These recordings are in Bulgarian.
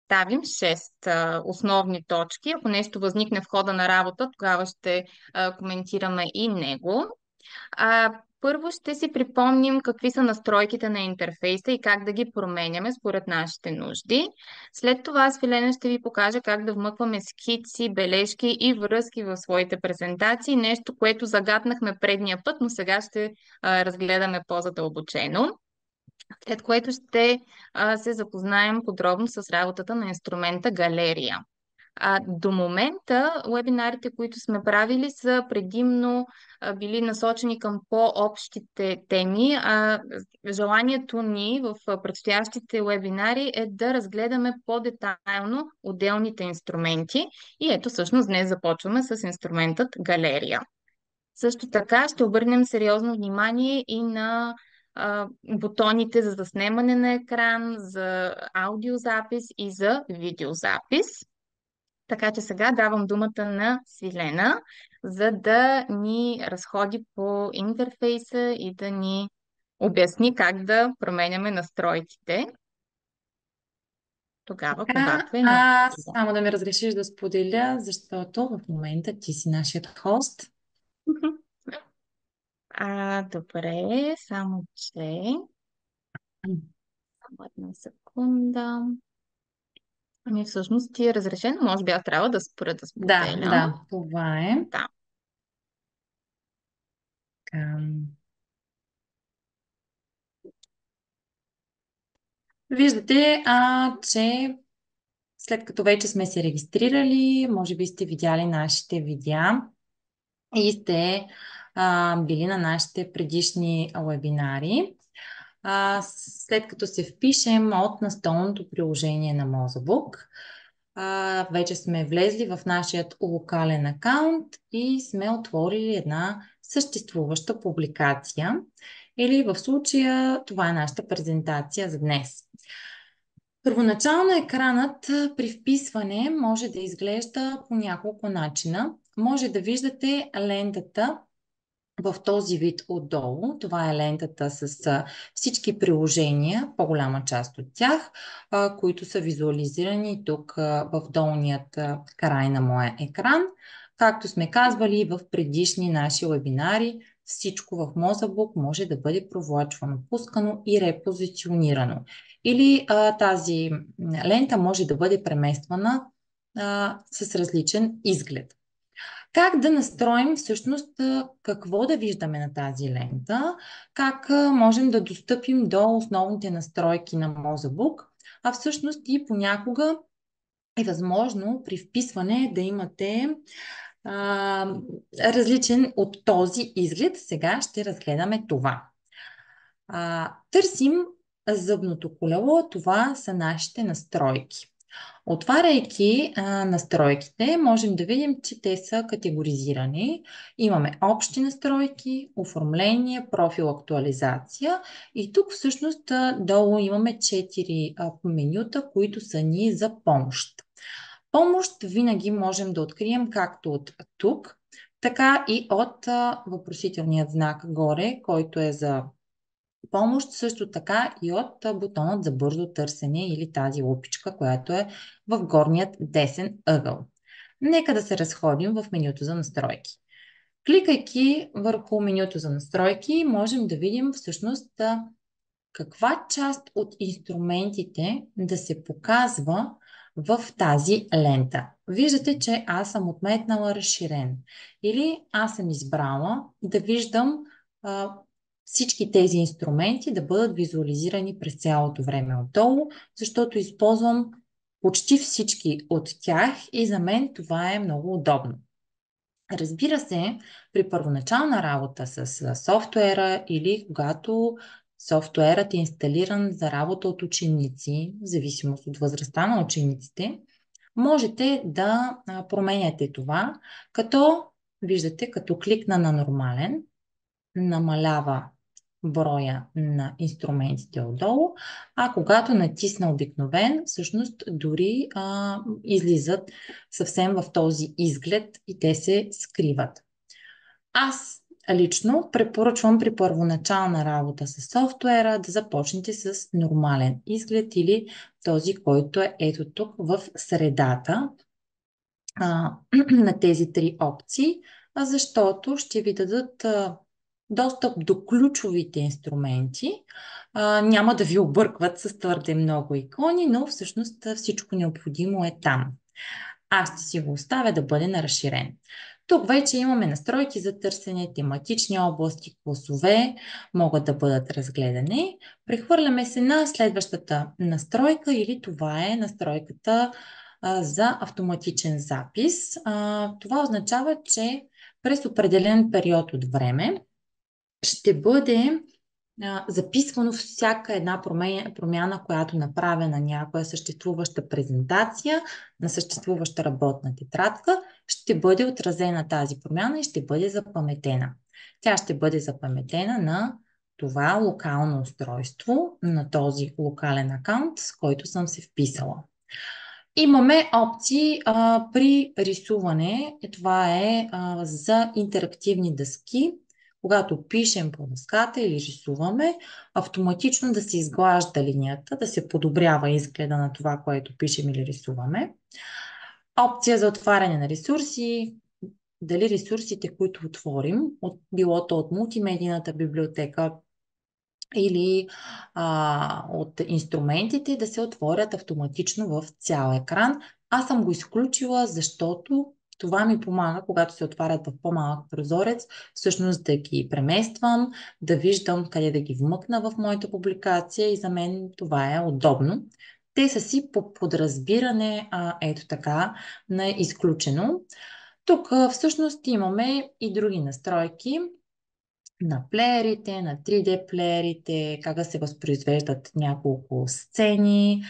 Ставим 6 основни точки. Ако нещо възникне в хода на работа, тогава ще коментираме и него. Първо ще си припомним какви са настройките на интерфейса и как да ги променяме според нашите нужди. След това аз, Филена, ще ви покажа как да вмъкваме скици, бележки и връзки в своите презентации. Нещо, което загатнахме предния път, но сега ще разгледаме по-задълбочено. След което ще се запознаем подробно с работата на инструмента Галерия. До момента вебинарите, които сме правили, са предимно били насочени към по-общите теми. Желанието ни в предстоящите вебинари е да разгледаме по-детайлно отделните инструменти. И ето всъщност днес започваме с инструментът Галерия. Също така ще обърнем сериозно внимание и на бутоните за заснемане на екран, за аудиозапис и за видеозапис. Така че сега давам думата на Свилена, за да ни разходи по интерфейса и да ни обясни как да променяме настройките тогава, Така, когато е нужно. само да ми разрешиш да споделя, защото в момента ти си нашият хост. Добре, само че... Само една секунда. Ами всъщност ти е разрешено. Може би аз трябва да спра да Да, споделям. да, това е. Да. Така. Виждате, че след като вече сме се регистрирали, може би сте видяли нашите видеа и сте били на нашите предишни вебинари. След като се впишем от настолното приложение на Мозабук, вече сме влезли в нашия локален акаунт и сме отворили една съществуваща публикация. Или в случая това е нашата презентация за днес. Първоначално екранът при вписване може да изглежда по няколко начина. Може да виждате лентата в този вид отдолу. Това е лентата с всички приложения, по-голяма част от тях, които са визуализирани тук в долният край на моя екран. Както сме казвали и в предишни наши вебинари, всичко в Мозабук може да бъде провлачвано, пускано и репозиционирано. Или тази лента може да бъде премествана с различен изглед. Как да настроим всъщност какво да виждаме на тази лента, как можем да достъпим до основните настройки на Мозабук, а всъщност и понякога е възможно при вписване да имате различен от този изглед. Сега ще разгледаме това. Търсим зъбното колело, това са нашите настройки. Отваряйки настройките, можем да видим, че те са категоризирани. Имаме общи настройки, оформление, профил, актуализация и тук всъщност долу имаме 4 менюта, които са ни за помощ. Помощ винаги можем да открием както от тук, така и от въпросителният знак горе, който е за помощ, също така и от бутонът за бързо търсене или тази лупичка, която е в горният десен ъгъл. Нека да се разходим в менюто за настройки. Кликайки върху менюто за настройки, можем да видим всъщност каква част от инструментите да се показва в тази лента. Виждате, че аз съм отметнала разширен. Или аз съм избрала да виждам всички тези инструменти да бъдат визуализирани през цялото време отдолу, защото използвам почти всички от тях и за мен това е много удобно. Разбира се, при първоначална работа с софтуера или когато софтуерът е инсталиран за работа от ученици, в зависимост от възрастта на учениците, можете да променяте това, като виждате, като кликна на нормален, намалява броя на инструментите отдолу, а когато натисна обикновен, всъщност дори излизат съвсем в този изглед и те се скриват. Аз лично препоръчвам при първоначална работа с софтуера да започнете с нормален изглед или този, който е ето тук в средата на тези три опции, защото ще ви дадат достъп до ключовите инструменти. Няма да ви объркват с твърде много икони, но всъщност всичко необходимо е там. Аз ще си го оставя да бъде на разширен. Тук вече имаме настройки за търсене, тематични области, класове могат да бъдат разгледани. Прехвърляме се на следващата настройка или това е настройката за автоматичен запис. Това означава, че през определен период от време ще бъде записвано всяка една промяна, която направя на някоя съществуваща презентация, на съществуваща работна тетрадка, ще бъде отразена тази промяна и ще бъде запаметена. Тя ще бъде запаметена на това локално устройство, на този локален акаунт, с който съм се вписала. Имаме опции при рисуване. Това е за интерактивни дъски. Когато пишем по дъската или рисуваме, автоматично да се изглажда линията, да се подобрява изгледа на това, което пишем или рисуваме. Опция за отваряне на ресурси. Дали ресурсите, които отворим, било то от мултимедийната библиотека или от инструментите, да се отворят автоматично в цял екран. Аз съм го изключила, защото това ми помага, когато се отварят в по-малък прозорец, всъщност да ги премествам, да виждам къде да ги вмъкна в моята публикация и за мен това е удобно. Те са си по подразбиране, ето така, на изключено. Тук всъщност имаме и други настройки на плеерите, на 3D плеерите, как да се възпроизвеждат няколко сцени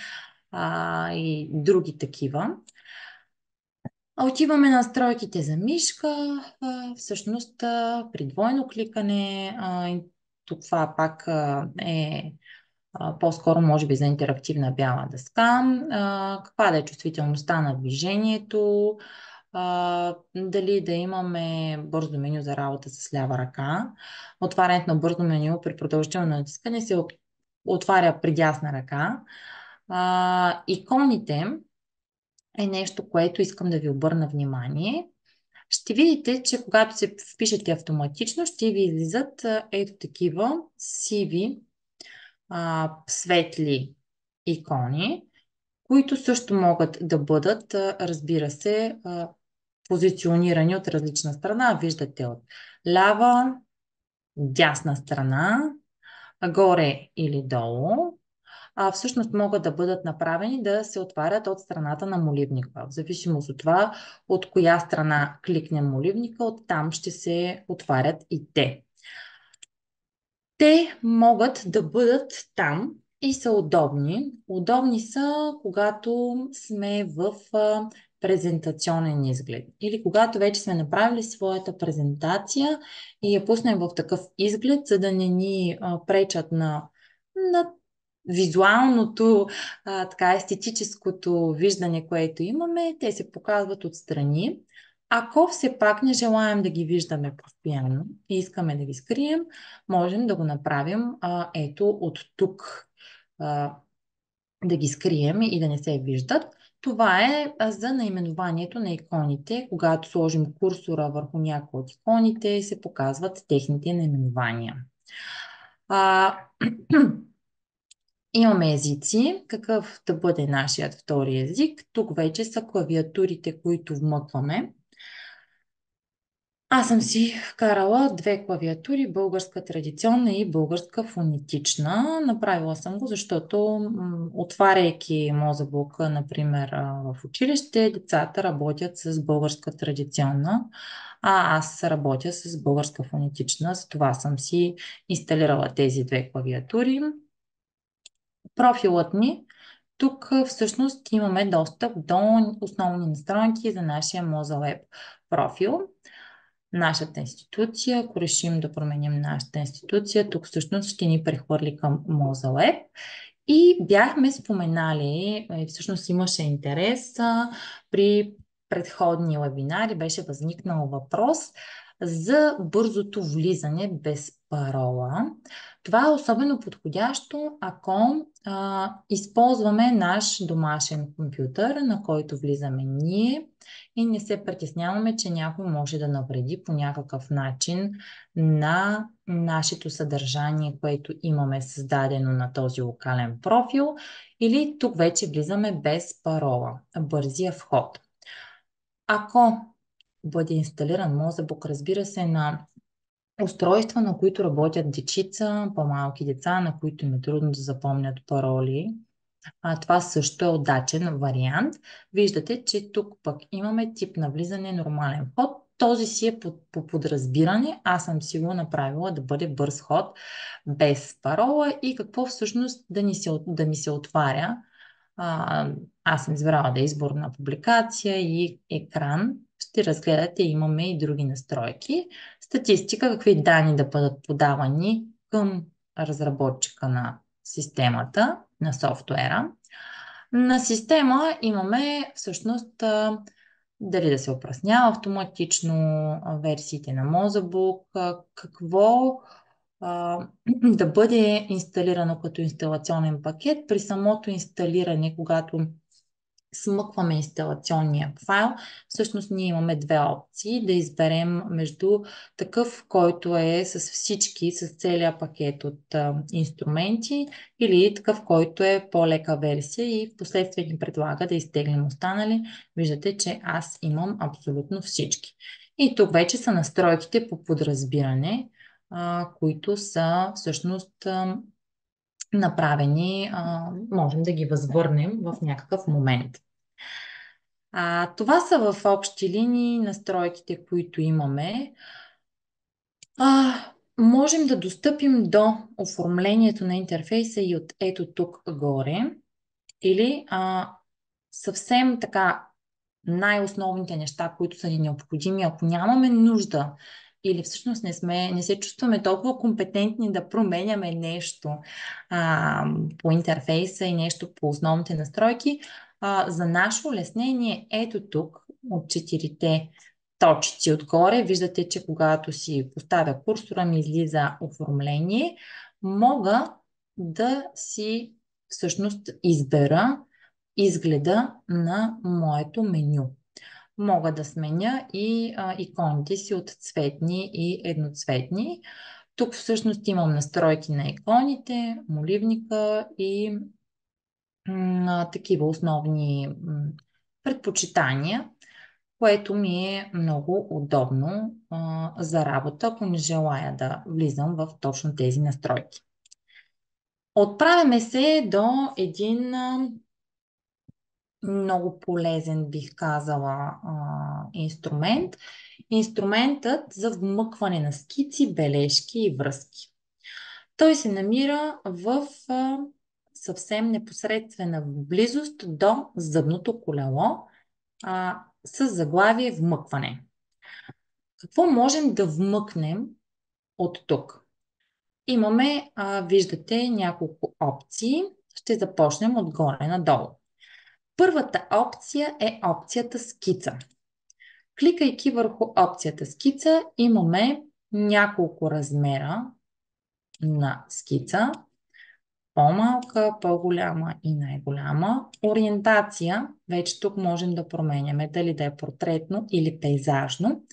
и други такива. Отиваме на настройките за мишка. Всъщност при двойно кликане, това пак е по-скоро може би за интерактивна бяла дъска. Каква да е чувствителността на движението, дали да имаме бързо меню за работа с лява ръка. Отварянето на бързо меню при продължително натискане се отваря при дясна ръка. Иконите е нещо, което искам да ви обърна внимание. Ще видите, че когато се впишете автоматично, ще ви излизат ето такива сиви светли икони, които също могат да бъдат, разбира се, позиционирани от различна страна. Виждате от лява, дясна страна, горе или долу. Всъщност могат да бъдат направени да се отварят от страната на моливника. В зависимост от това, от коя страна кликнем моливника, оттам ще се отварят и те. Те могат да бъдат там и са удобни. Удобни са, когато сме в презентационен изглед. Или когато вече сме направили своята презентация и я пуснем в такъв изглед, за да не ни пречат на визуалното, така естетическото виждане, което имаме, те се показват отстрани. Ако все пак не желаем да ги виждаме постоянно и искаме да ги скрием, можем да го направим ето от тук, да ги скрием и да не се виждат. Това е за наименованието на иконите. Когато сложим курсора върху някои от иконите, се показват техните наименования. Имаме езици. Какъв да бъде нашият втори език? Тук вече са клавиатурите, които вмъкваме. Аз съм си вкарала две клавиатури, българска традиционна и българска фонетична. Направила съм го, защото отваряйки Мозаблока, например, в училище, децата работят с българска традиционна, а аз работя с българска фонетична. За това съм си инсталирала тези две клавиатури. Профилът ни. Тук всъщност имаме достъп до основни настройки за нашия Mozaweb профил. Нашата институция, ако решим да променим нашата институция, тук всъщност ще ни прехвърли към Mozaweb. И бяхме споменали, всъщност имаше интерес при предходни вебинари, беше възникнал въпрос за бързото влизане без парола. Това е особено подходящо, ако използваме наш домашен компютър, на който влизаме ние и не се притесняваме, че някой може да навреди по някакъв начин на нашето съдържание, което имаме създадено на този локален профил, или тук вече влизаме без парола, бързия вход. Ако бъде инсталиран Мозабук, разбира се, на устройства, на които работят дечица, по-малки деца, на които им е трудно да запомнят пароли, това също е удачен вариант. Виждате, че тук пък имаме тип на влизане нормален вход. Този си е по подразбиране. Аз съм си го направила да бъде бърз ход без парола и какво всъщност да ми се отваря. Аз съм избрала да е избор на публикация и екран. Ще разгледате, имаме и други настройки. Статистика, какви данни да бъдат подавани към разработчика на системата, на софтуера. На система имаме всъщност дали да се опраснява автоматично версиите на Мозабук, какво да бъде инсталирано като инсталационен пакет. При самото инсталиране, когато смъкваме инсталационния файл, всъщност ние имаме две опции да изберем между такъв, който е с всички, с целия пакет от инструменти, или такъв, който е по-лека версия и в последствие ни предлага да изтеглим останали. Виждате, че аз имам абсолютно всички. И тук вече са настройките по подразбиране, които са всъщност направени, можем да ги възвърнем в някакъв момент. Това са в общи линии настройките, които имаме. Можем да достъпим до оформлението на интерфейса и от ето тук горе. Или съвсем така най-основните неща, които са ни необходими, ако нямаме нужда или всъщност не се чувстваме толкова компетентни да променяме нещо по интерфейса и нещо по основните настройки, за наше улеснение ето тук от 4-те точици отгоре, виждате, че когато си поставя курсора ми излиза оформление, мога да си всъщност избера изгледа на моето меню. Мога да сменя и иконите си от цветни и едноцветни. Тук всъщност имам настройки на иконите, моливника и такива основни предпочитания, което ми е много удобно за работа, ако не желая да влизам в точно тези настройки. Отправяме се до един много полезен, бих казала, инструмент. Инструментът за вмъкване на скици, бележки и връзки. Той се намира в съвсем непосредствена близост до зъбното колело с заглавие вмъкване. Какво можем да вмъкнем от тук? Имаме, виждате, няколко опции. Ще започнем отгоре надолу. Първата опция е опцията скица. Кликайки върху опцията скица, имаме няколко размера на скица. По-малка, по-голяма и най-голяма. Ориентация, вече тук можем да променяме дали да е портретно или пейзажно.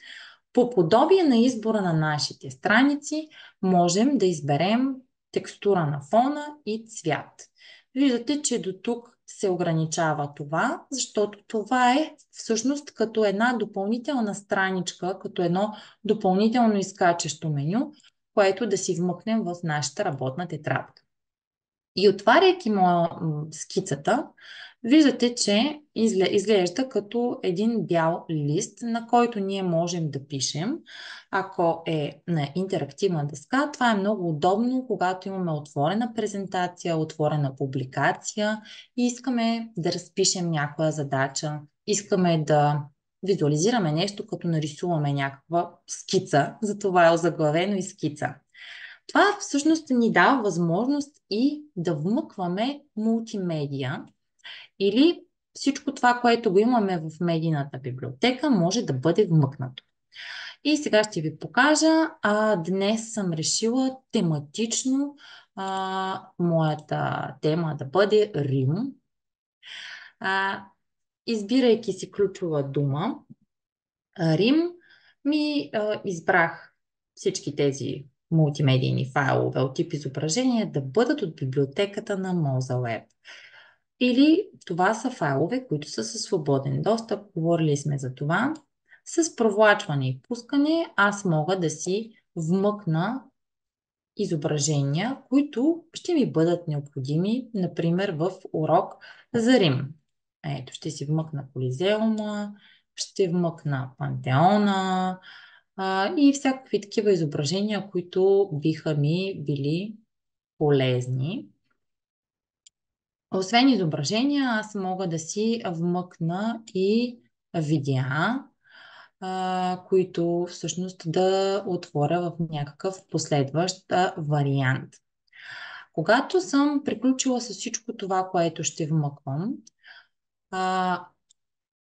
По подобие на избора на нашите страници, можем да изберем текстура на фона и цвят. Виждате, че до тук се ограничава това, защото това е всъщност като една допълнителна страничка, като едно допълнително изкачащо меню, което да си вмъкнем в нашата работна тетрадка. И отваряйки скицата, виждате, че изглежда като един бял лист, на който ние можем да пишем. Ако е на интерактивна дъска, това е много удобно, когато имаме отворена презентация, отворена публикация и искаме да разпишем някоя задача, искаме да визуализираме нещо, като нарисуваме някаква скица, затова е озаглавено и скица. Това всъщност ни дава възможност и да вмъкваме мултимедия или всичко това, което го имаме в медийната библиотека, може да бъде вмъкнато. И сега ще ви покажа. Днес съм решила тематично моята тема да бъде Рим. А, Избирайки си ключова дума Рим, избрах всички тези мултимедийни файлове от тип изображения да бъдат от библиотеката на Mozilla. Или това са файлове, които са със свободен достъп. Говорили сме за това. С провлачване и пускане аз мога да си вмъкна изображения, които ще ми бъдат необходими, например в урок за Рим. Ето, ще си вмъкна Колизеума, ще вмъкна Пантеона и всякакви такива изображения, които биха ми били полезни. Освен изображения, аз мога да си вмъкна и видеа, които всъщност да отворя в някакъв последващ вариант. Когато съм приключила с всичко това, което ще вмъквам,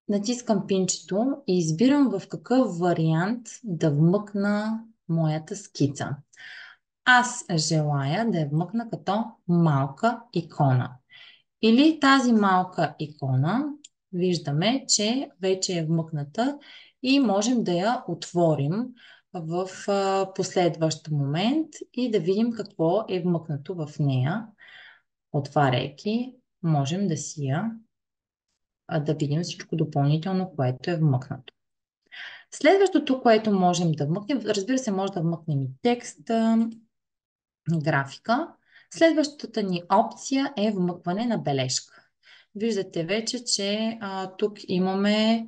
натискам пинчето и избирам в какъв вариант да вмъкна моята скица. Аз желая да я вмъкна като малка икона. Или тази малка икона, виждаме, че вече е вмъкната и можем да я отворим в последващ момент и да видим какво е вмъкнато в нея. Отваряйки, можем да видим всичко допълнително, което е вмъкнато. Следващото, което можем да вмъкнем, разбира се, може да вмъкнем и текст, графика. Следващата ни опция е вмъкване на бележка. Виждате вече, че тук имаме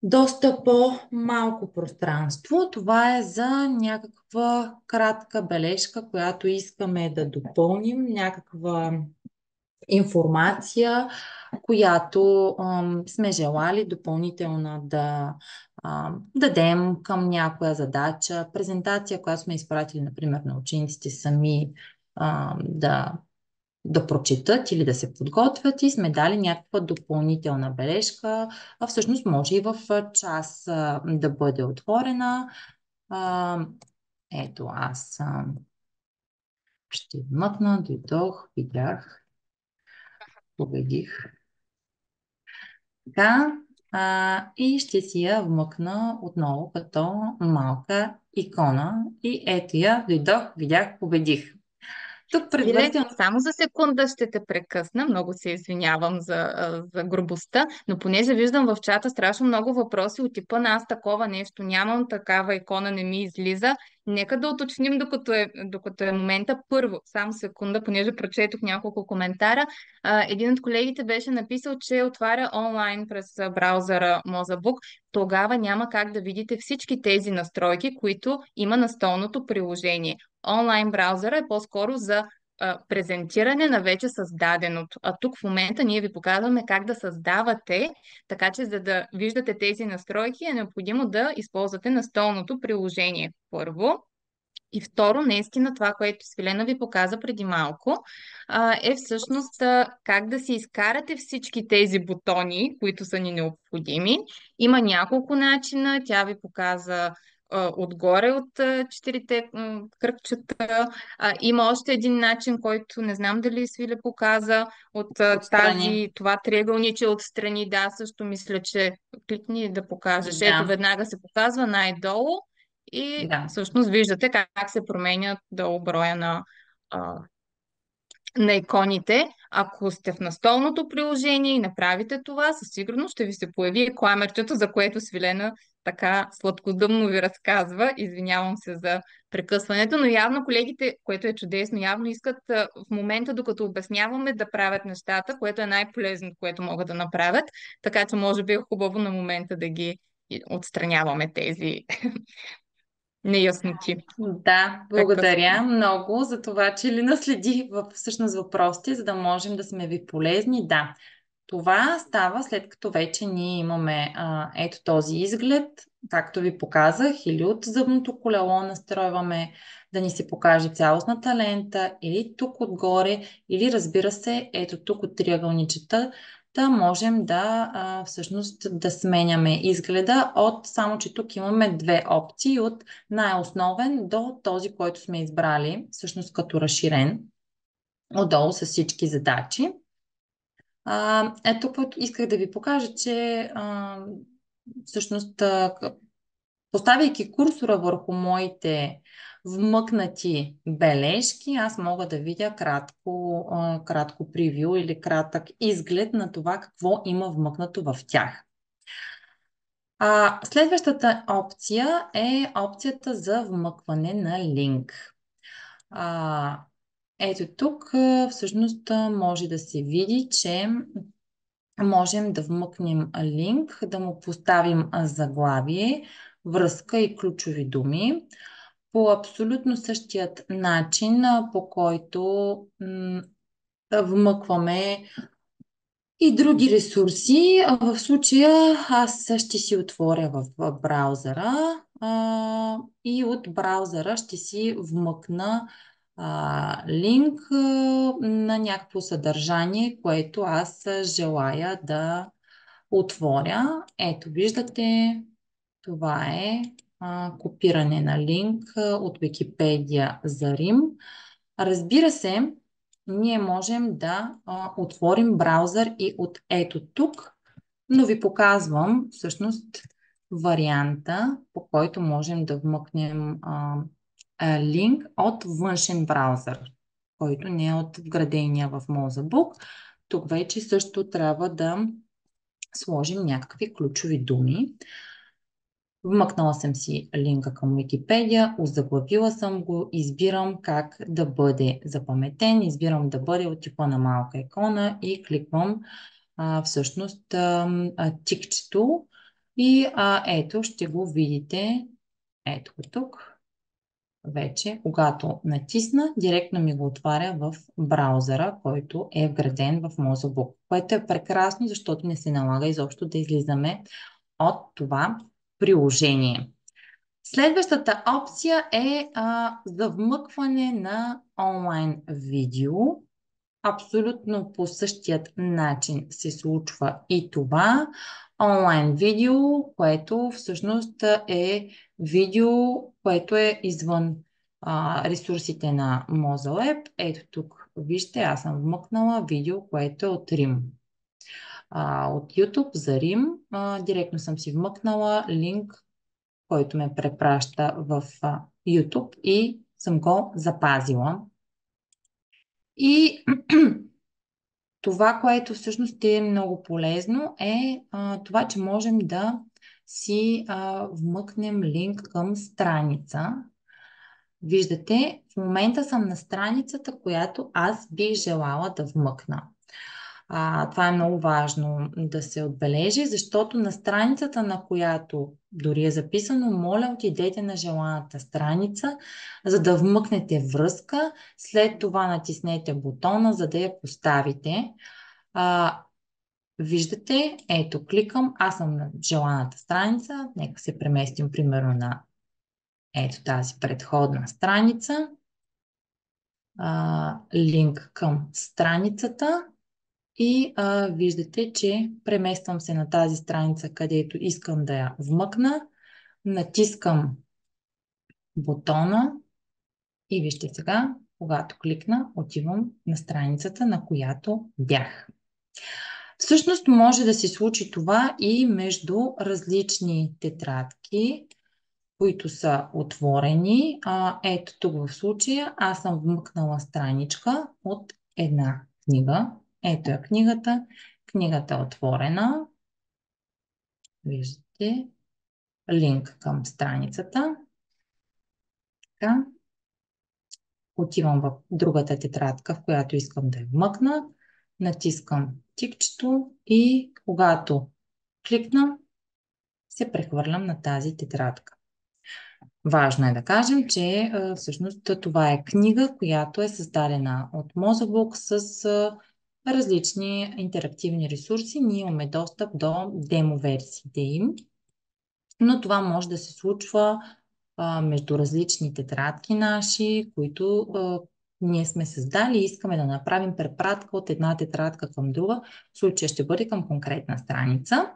доста по-малко пространство. Това е за някаква кратка бележка, която искаме да допълним, някаква информация, която сме желали допълнително да дадем към някоя задача, презентация, която сме изпратили, например, на учениците сами да прочетат или да се подготвят и сме дали някаква допълнителна бележка, а всъщност може и в час да бъде отворена. Ето, аз ще вмъкна, дойдох, видях, победих. Така, и ще си я вмъкна отново като малка икона. И ето я, дойдох, видях, победих. Тук Свиле, предварително. само за секунда ще те прекъсна. Много се извинявам за грубостта, но понеже виждам в чата страшно много въпроси от типа на аз такова нещо нямам, такава икона не ми излиза. Нека да уточним докато е момента. Първо, само секунда, понеже прочетох няколко коментара. Един от колегите беше написал, че отваря онлайн през браузъра Mozilla. Тогава няма как да видите всички тези настройки, които има на столното приложение. Онлайн браузъра е по-скоро за презентиране на вече създаденото. А тук в момента ние ви показваме как да създавате, така че за да виждате тези настройки е необходимо да използвате настолното приложение първо. И второ, наистина това, което Свилена ви показа преди малко, е всъщност как да си изкарате всички тези бутони, които са ни необходими. Има няколко начина. Тя ви показа отгоре от четирите кръгчета. Има още един начин, който не знам дали Свиле показа от Отстрани. това триъгълниче отстрани. Да, също мисля, че кликни да покажеш. Ето, Да, веднага се показва най-долу. И да. всъщност виждате как се променят долу броя на иконите. Ако сте в настолното приложение и направите това, със сигурност ще ви се появи кламерчето, за което Свилена така сладкодъмно ви разказва. Извинявам се за прекъсването, но явно колегите, което е чудесно, явно искат в момента, докато обясняваме, да правят нещата, което е най-полезното, което могат да направят. Така че може би е хубаво на момента да ги отстраняваме тези неясноти. Да, благодаря Прекъсвам. много за това, че ли наследи всъщност въпросите, за да можем да сме ви полезни. Да, това става след като вече ние имаме ето този изглед, както ви показах, или от зъбното колело настройваме да ни се покаже цялостната лента, или тук отгоре, или разбира се, ето тук от триъгълничета, да можем да всъщност да сменяме изгледа само че тук имаме две опции от най-основен до този, който сме избрали, всъщност като разширен, отдолу с всички задачи. Ето, което исках да ви покажа, че всъщност поставяйки курсора върху моите вмъкнати бележки, аз мога да видя кратко превю или кратък изглед на това какво има вмъкнато в тях. Следващата опция е опцията за вмъкване на линк. Ето тук всъщност може да се види, че можем да вмъкнем линк, да му поставим заглавие, връзка и ключови думи по абсолютно същият начин, по който вмъкваме и други ресурси. В случая аз ще си отворя в браузъра и от браузъра ще си вмъкна линк на някакво съдържание, което аз желая да отворя. Ето, виждате, това е копиране на линк от Википедия за Рим. Разбира се, ние можем да отворим браузър и от ето тук, но ви показвам всъщност варианта, по който можем да вмъкнем линк от външен браузър, който не е от вградения в Mozilla. Тук вече също трябва да сложим някакви ключови думи. Вмъкнала съм си линка към Википедия, озаглавила съм го, избирам как да бъде запаметен, избирам да бъде от типа на малка икона и кликвам всъщност тикчето и ето ще го видите ето го тук. Вече, когато натисна, директно ми го отваря в браузъра, който е вграден в Mozilla, което е прекрасно, защото не се налага изобщо да излизаме от това приложение. Следващата опция е за вмъкване на онлайн видео. Абсолютно по същият начин се случва и това. Онлайн видео, което всъщност е видео, което е извън ресурсите на Mozilla. Ето тук, вижте, аз съм вмъкнала видео, което е от Рим. От YouTube за Рим. Директно съм си вмъкнала линк, който ме препраща в YouTube и съм го запазила. И това, което всъщност е много полезно, е това, че можем да си вмъкнем линк към страница. Виждате, в момента съм на страницата, която аз бих желала да вмъкна. Това е много важно да се отбележи, защото на страницата, на която дори е записано, моля, отидете на желаната страница, за да вмъкнете връзка, след това натиснете бутона, за да я поставите. Виждате, ето, кликам, аз съм на желаната страница, нека се преместим примерно на ето тази предходна страница, линк към страницата. И виждате, че премествам се на тази страница, където искам да я вмъкна. Натискам бутона и вижте сега, когато кликна, отивам на страницата, на която бях. Всъщност може да се случи това и между различни тетрадки, които са отворени. Ето тук в случая аз съм вмъкнала страничка от една книга. Ето е книгата. Книгата е отворена. Виждате линк към страницата. Така. Отивам в другата тетрадка, в която искам да я вмъкна. Натискам тикчето и когато кликна, се прехвърлям на тази тетрадка. Важно е да кажем, че всъщност това е книга, която е създадена от Mozilla с различни интерактивни ресурси. Ние имаме достъп до демо версиите им, но това може да се случва между различни тетрадки наши, които ние сме създали и искаме да направим препратка от една тетрадка към друга. В случая ще бъде към конкретна страница.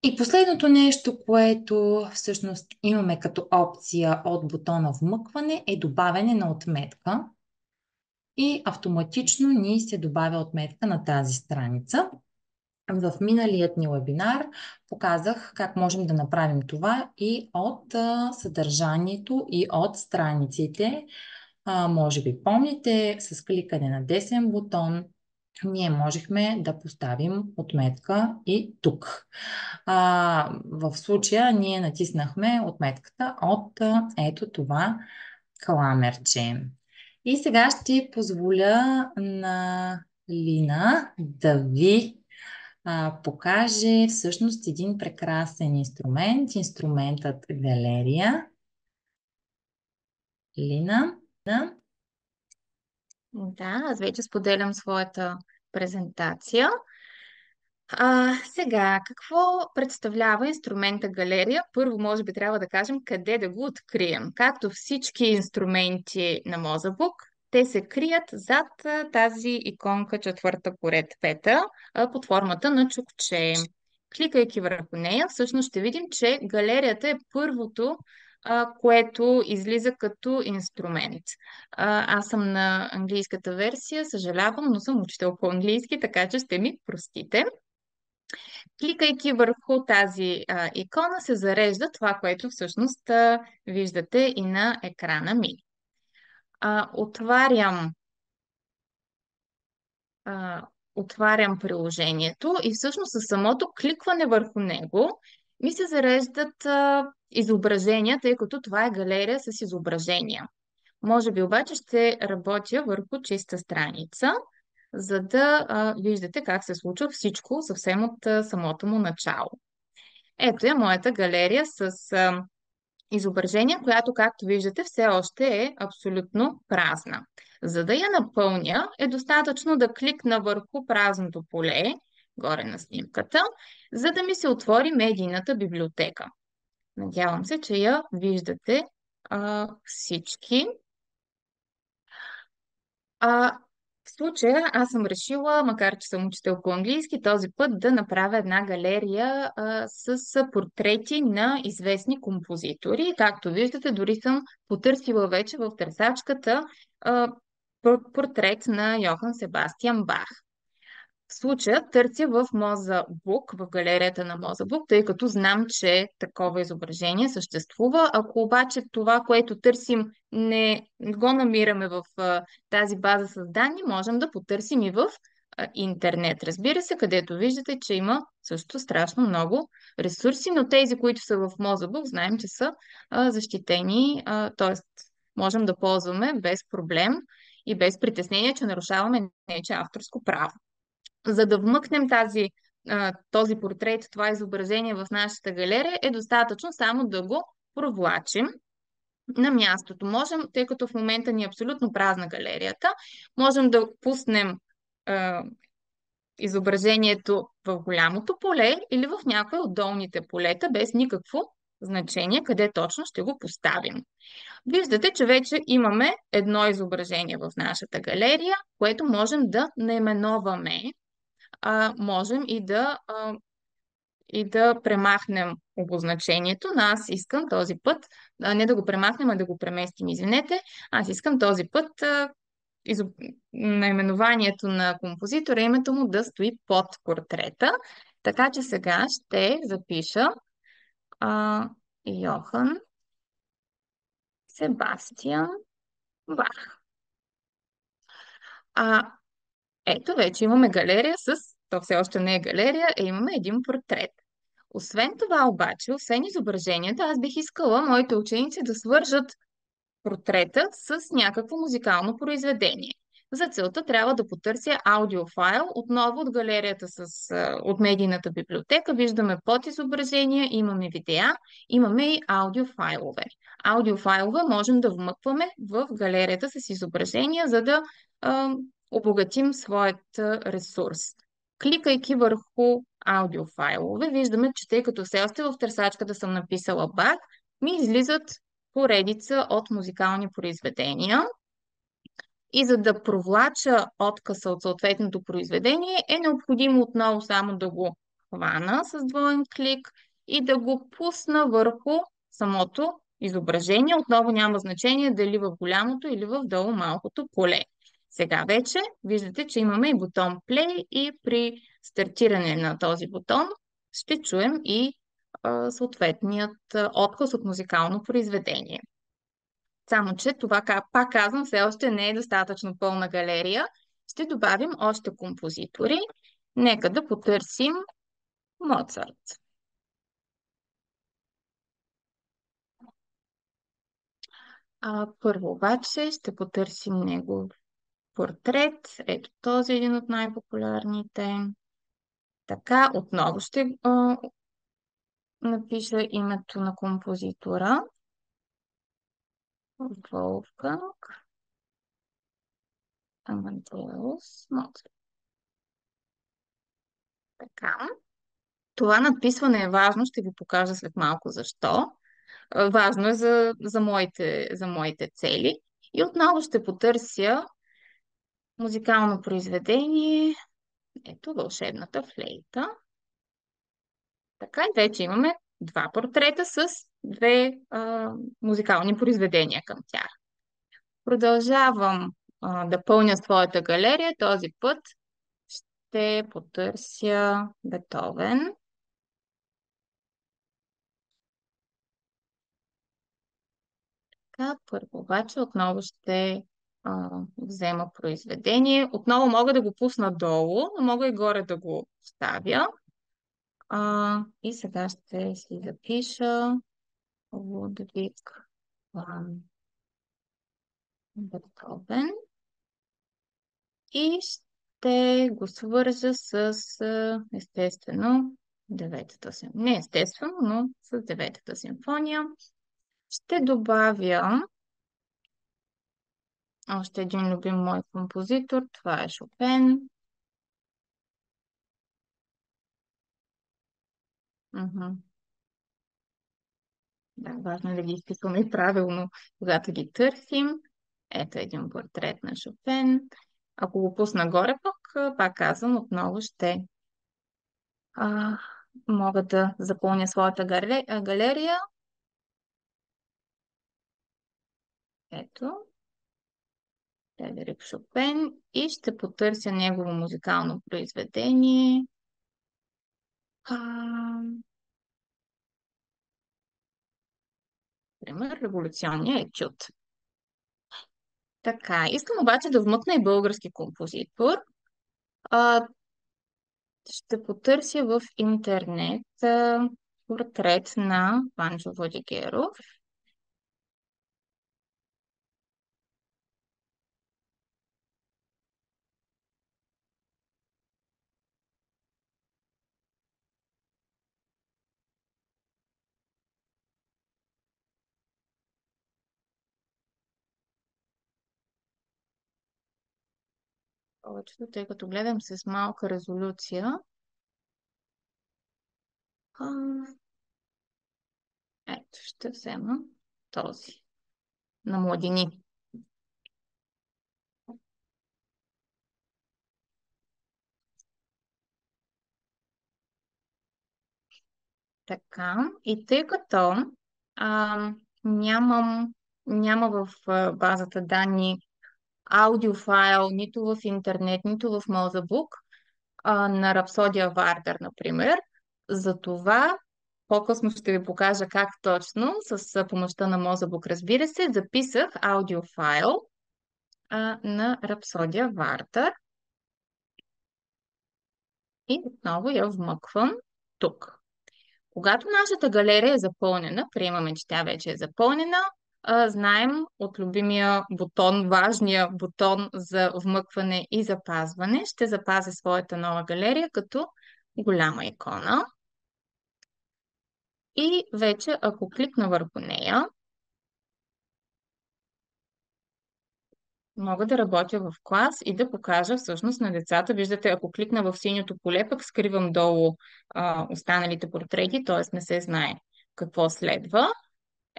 И последното нещо, което всъщност имаме като опция от бутона вмъкване, е добавяне на отметка. И автоматично ни се добавя отметка на тази страница. В миналият ни вебинар показах как можем да направим това и от съдържанието и от страниците. Може би помните, с кликане на десен бутон ние можехме да поставим отметка и тук. В случая ние натиснахме отметката от ето това кламерче. И сега ще позволя на Лина да ви покаже всъщност един прекрасен инструмент, инструментът галерия. Лина? Да? Да, аз вече споделям своята презентация. Сега, какво представлява инструмента галерия? Първо, може би трябва да кажем къде да го открием. Както всички инструменти на Mozebook, те се крият зад тази иконка четвърта поред пета под формата на чукче. Кликайки върху нея, всъщност ще видим, че галерията е първото, което излиза като инструмент. Аз съм на английската версия, съжалявам, но съм учител по английски, така че ще ми простите. Кликайки върху тази икона се зарежда това, което всъщност виждате и на екрана ми. Отварям, отварям приложението и всъщност със самото кликване върху него ми се зареждат изображения, тъй като това е галерия с изображения. Може би обаче ще работя върху чиста страница, за да виждате как се случва всичко съвсем от самото му начало. Ето е моята галерия с изображение, която, както виждате, все още е абсолютно празна. За да я напълня, е достатъчно да кликна върху празното поле, горе на снимката, за да ми се отвори медийната библиотека. Надявам се, че я виждате всички. В случая аз съм решила, макар че съм учител по английски, този път да направя една галерия с портрети на известни композитори. Както виждате, дори съм потърсила вече в търсачката портрет на Йохан Себастиан Бах. В случая търся в Mozebook, в галерията на Mozebook, тъй като знам, че такова изображение съществува. Ако обаче това, което търсим, не го намираме в тази база с данни, можем да потърсим и в интернет. Разбира се, където виждате, че има също страшно много ресурси, но тези, които са в Mozebook, знаем, че са защитени, т.е. можем да ползваме без проблем и без притеснение, че нарушаваме нечие авторско право. За да вмъкнем този портрет, това изображение в нашата галерия, е достатъчно само да го провлачим на мястото. Можем, тъй като в момента ни е абсолютно празна галерията, можем да пуснем изображението в голямото поле или в някои от долните полета, без никакво значение къде точно ще го поставим. Виждате, че вече имаме едно изображение в нашата галерия, което можем да наименоваме. Можем и да премахнем обозначението, но аз искам този път, не да го премахнем, а да го преместим, извинете, аз искам този път наименованието на композитора, името му да стои под портрета, така че сега ще запиша Йохан Себастиан Бах. Ето вече имаме галерия то все още не е галерия, имаме един портрет. Освен това обаче, освен изображенията, аз бих искала моите ученици да свържат портрета с някакво музикално произведение. За целта трябва да потърся аудиофайл, отново от галерията от медийната библиотека. Виждаме под изображения, имаме видеа, имаме и аудиофайлове. Аудиофайлове можем да вмъкваме в галерията с изображения, за да обогатим своят ресурс. Кликайки върху аудиофайлове, виждаме, че тъй като все още в търсачката съм написала Бах, ми излизат поредица от музикални произведения. И за да провлача откъса от съответното произведение, е необходимо отново само да го хвана с двоен клик и да го пусна върху самото изображение. Отново няма значение дали в голямото или в долу малкото поле. Сега вече виждате, че имаме и бутон Play и при стартиране на този бутон ще чуем и съответният отказ от музикално произведение. Само, че това, пак казвам, все още не е достатъчно пълна галерия. Ще добавим още композитори. Нека да потърсим Моцарт. Първо обаче ще потърсим негов портрет. Ето този е един от най-популярните. Така, отново ще напиша името на композитора. Wolfgang Amadeus Mozart. Така. Това надписване е важно, ще ви покажа след малко защо. Важно е за моите цели. И отново ще потърся музикално произведение. Ето вълшебната флейта. Така и вече имаме два портрета с две музикални произведения към тях. Продължавам да пълня своята галерия. Този път ще потърся Бетовен. Така, първо обаче отново ще взема произведение. Отново мога да го пусна долу, но мога и горе да го ставя. И сега ще си запиша Лудвиг ван Бетовен и ще го свържа с естествено деветата симфония. Не естествено, но с деветата симфония. Ще добавя още един любим мой композитор. Това е Шопен. Мгм. Да, важно е да ги изписваме правилно, когато ги търсим. Ето един портрет на Шопен. Ако го пусна горе, пак казвам, отново ще а, мога да запълня своята галерия. Ето, Фредерик Шопен и ще потърся негово музикално произведение. Например, революционния етюд. Така, искам обаче да вмъкна и български композитор. А, ще потърся в интернет портрет на Ванчо Владигеров. Повечето, тъй като гледам с малка резолюция. А, ето, ще взема този на младини. Така, и тъй като а, няма в базата данни аудиофайл нито в интернет, нито в Мозабук на Рапсодия Вардер, например, затова по-късно ще ви покажа как точно, с помощта на Мозабук, разбира се, записах аудиофайл на Рапсодия Вардер и отново я вмъквам тук. Когато нашата галерия е запълнена, приемаме, че тя вече е запълнена, знаем от любимия бутон, важния бутон за вмъкване и запазване, ще запазя своята нова галерия като голяма икона. И вече, ако кликна върху нея, мога да работя в клас и да покажа всъщност на децата. Виждате, ако кликна в синьото поле, пък скривам долу останалите портрети, т.е. не се знае какво следва.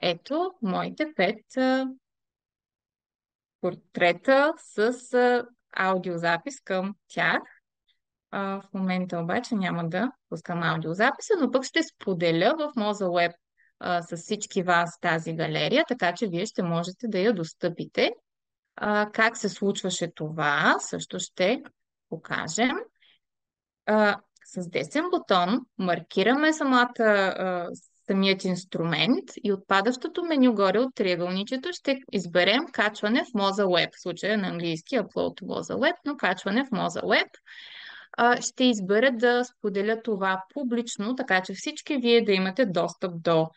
Ето моите 5 портрета с аудиозапис към тях. В момента обаче няма да пускам аудиозаписа, но пък ще споделя в Mozilla Web с всички вас тази галерия, така че вие ще можете да я достъпите. Как се случваше това, също ще покажем. С десен бутон маркираме самият инструмент и от падащото меню горе от триъгълничето ще изберем качване в Mozilla Web. В случая на английски Upload to Mozilla Web, но качване в Mozilla Web. Ще избера да споделя това публично, така че всички вие да имате достъп до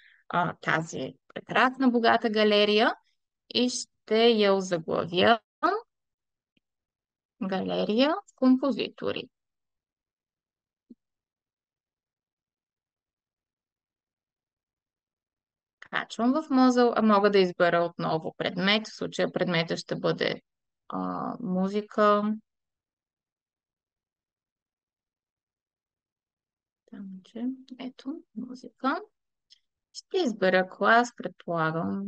тази прекрасна, богата галерия и ще я озаглавя галерия композитори. Качвам в Mozilla, мога да избера отново предмет, в случая предмета ще бъде музика. Ето, музика. Ще избера клас, предполагам.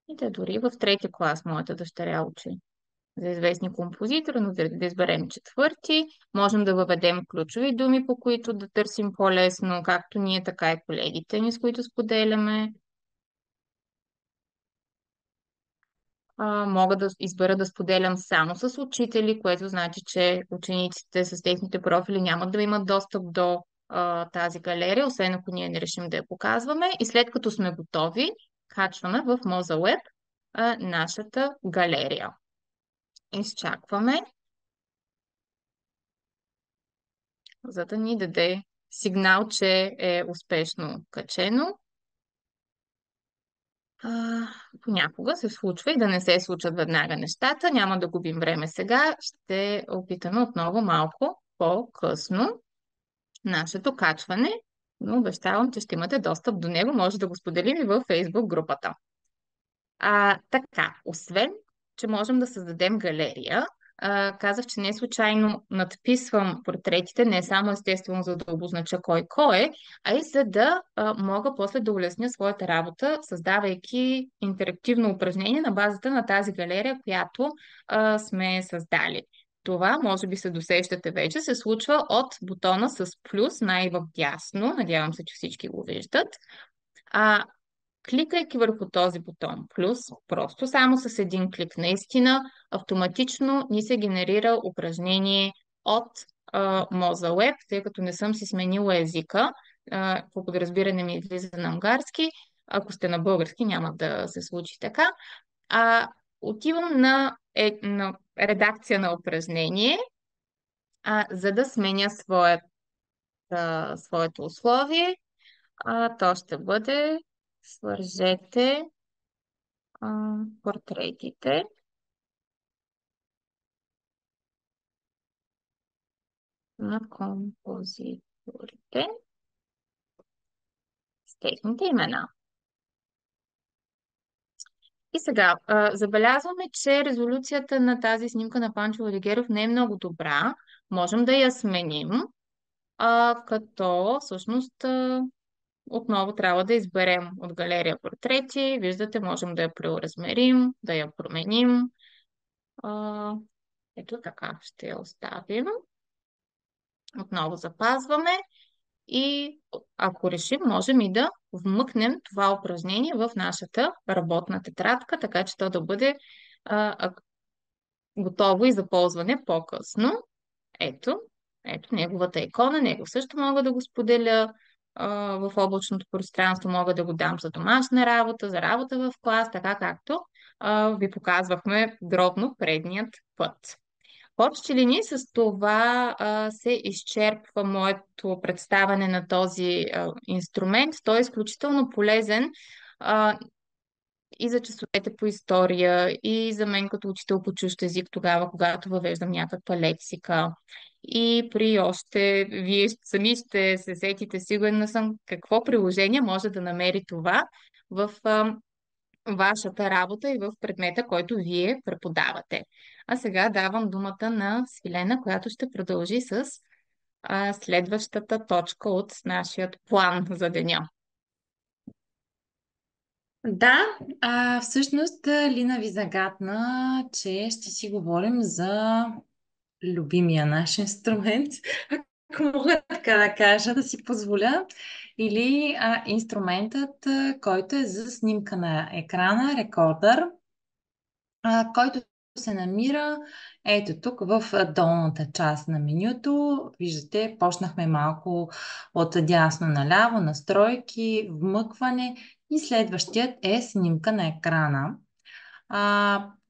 И да дори в трети клас моята дъщеря учи за известни композитори, но да изберем четвърти. Можем да въведем ключови думи, по които да търсим по-лесно, както ние, така и колегите ни, с които споделяме. Мога да избера да споделям само с учители, което значи, че учениците с техните профили няма да имат достъп до тази галерия, освен ако ние не решим да я показваме. И след като сме готови, качваме в Mozilla Web нашата галерия. Изчакваме, за да ни даде сигнал, че е успешно качено. Понякога се случва и да не се случат веднага нещата. Няма да губим време сега. Ще опитаме отново малко по-късно нашето качване, но обещавам, че ще имате достъп до него. Може да го споделим и във Facebook групата. Така, освен, че можем да създадем галерия, казах, че не случайно надписвам портретите, не само естествено за да обознача кой е, а и за да мога после да улесня своята работа, създавайки интерактивно упражнение на базата на тази галерия, която сме създали. Това, може би се досещате вече, се случва от бутона с плюс най-вдясно. Надявам се, че всички го виждат. Кликайки върху този бутон плюс, просто само с един клик, наистина автоматично ни се генерира упражнение от Mozilla Web, тъй като не съм си сменила езика. По подразбиране ми излиза на унгарски. Ако сте на български, няма да се случи така. Отивам на редакция на упражнение, за да сменя своето условие. То ще бъде: свържете портретите на композиторите с техните имена. И сега, забелязваме, че резолюцията на тази снимка на Панчо Владигеров не е много добра. Можем да я сменим, като всъщност отново трябва да изберем от галерия портрети. Виждате, можем да я преоразмерим, да я променим. Ето така ще я оставим. Отново запазваме и ако решим, можем и да вмъкнем това упражнение в нашата работна тетрадка, така че то да бъде готово и за ползване по-късно. Ето неговата икона, него също мога да го споделя в облачното пространство, мога да го дам за домашна работа, за работа в клас, така както ви показвахме дробно предният път. В общи линии с това се изчерпва моето представяне на този инструмент. Той е изключително полезен и за часовете по история, и за мен като учител по чужд език тогава, когато въвеждам някаква лексика. И при още, вие сами ще се сетите, сигурна съм, какво приложение може да намери това в вашата работа и в предмета, който вие преподавате. А сега давам думата на Свилена, която ще продължи с следващата точка от нашия план за деня. Да, всъщност Лина ви загадна, че ще си говорим за любимия наш инструмент, ако мога така да кажа, да си позволя, или инструментът, който е за снимка на екрана, рекордър, който се намира ето тук в долната част на менюто. Виждате, почнахме малко от дясно наляво, настройки, вмъкване и следващият е снимка на екрана.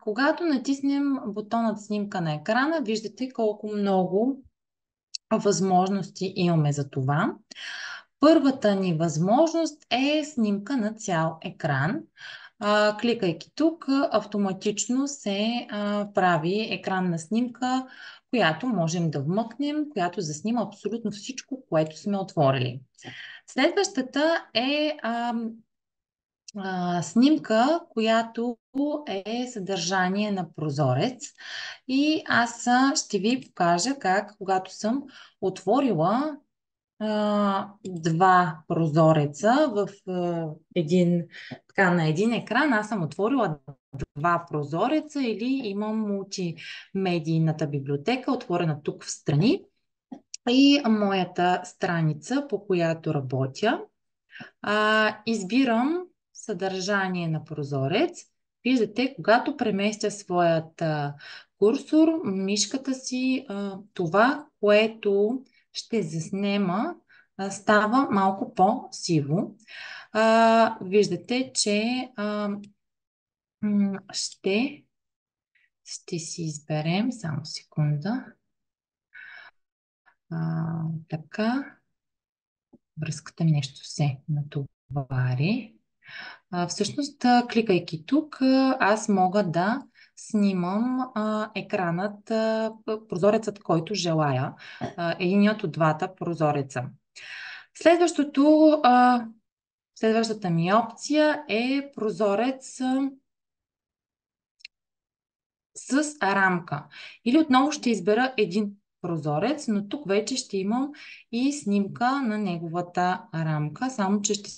Когато натиснем бутонът снимка на екрана, виждате колко много възможности имаме за това. Първата ни възможност е снимка на цял екран. Кликайки тук, автоматично се прави екранна снимка, която можем да вмъкнем, която заснима абсолютно всичко, което сме отворили. Следващата е снимка, която е съдържание на прозорец. И аз ще ви покажа как, когато съм отворила два прозореца на един екран, аз съм отворила два прозореца или имам мултимедийната библиотека, отворена тук в страни и моята страница, по която работя. Избирам съдържание на прозорец. Виждате, когато преместя своят курсор, мишката си, това, което ще заснема, става малко по-сиво. Виждате, че ще си изберем, само секунда. Така, връзката ми нещо се натовари. Всъщност, кликайки тук, аз мога да снимам екранът, прозорецът, който желая. Единият от двата прозореца. Следващата ми опция е прозорец с рамка. Или отново ще избера един прозорец, но тук вече ще имам и снимка на неговата рамка, само че ще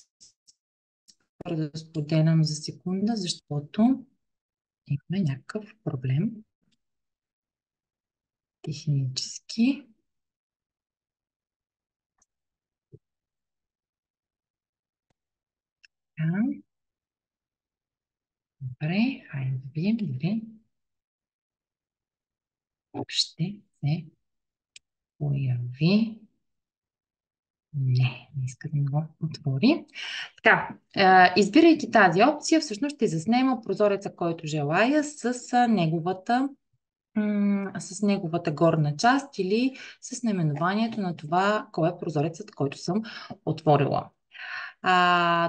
да споделям за секунда, защото имаме някакъв проблем технически. Добре, хайде да видим дали ще се появи. Не иска да го отвори. Така, избирайки тази опция, всъщност ще заснема прозореца, който желая с неговата горна част или с наименованието на това, кой е прозорецът, който съм отворила.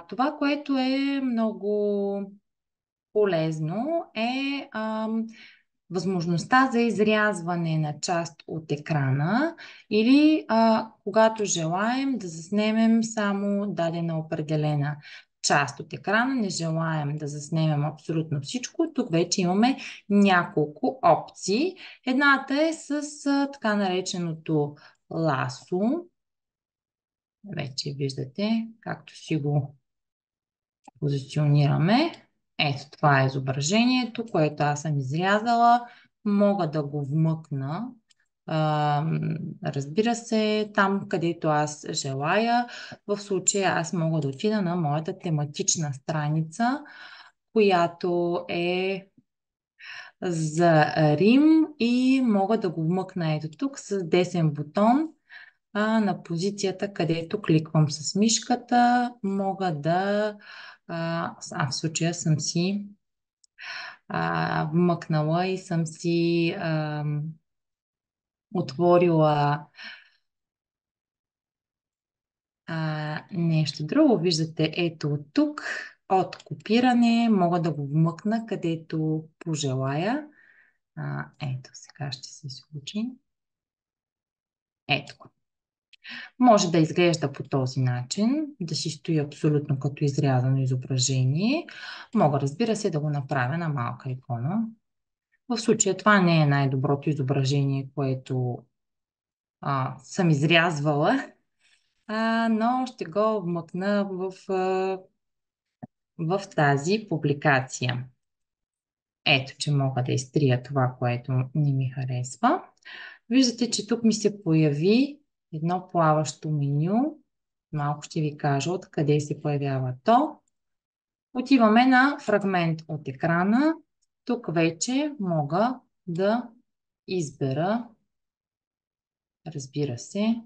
Това, което е много полезно е възможността за изрязване на част от екрана или когато желаем да заснемем само дадена определена част от екрана, не желаем да заснемем абсолютно всичко. Тук вече имаме няколко опции. Едната е с така нареченото ласо. Вече виждате както си го позиционираме. Ето това е изображението, което аз съм изрязала. Мога да го вмъкна. Разбира се, там, където аз желая. В случая аз мога да отида на моята тематична страница, която е за Рим и мога да го вмъкна ето тук с десен бутон на позицията, където кликвам с мишката. Мога да в случая съм си вмъкнала и съм си отворила нещо друго. Виждате, ето от тук, от копиране, мога да го вмъкна където пожелая. Ето, сега ще се случи. Ето. Може да изглежда по този начин, да си стои абсолютно като изрязано изображение. Мога, разбира се, да го направя на малка икона. В случая това не е най-доброто изображение, което съм изрязвала, но ще го вмъкна в в тази публикация. Ето, че мога да изтрия това, което не ми харесва. Виждате, че тук ми се появи едно плаващо меню. Малко ще ви кажа откъде се появява то. Отиваме на фрагмент от екрана. Тук вече мога да избера, разбира се,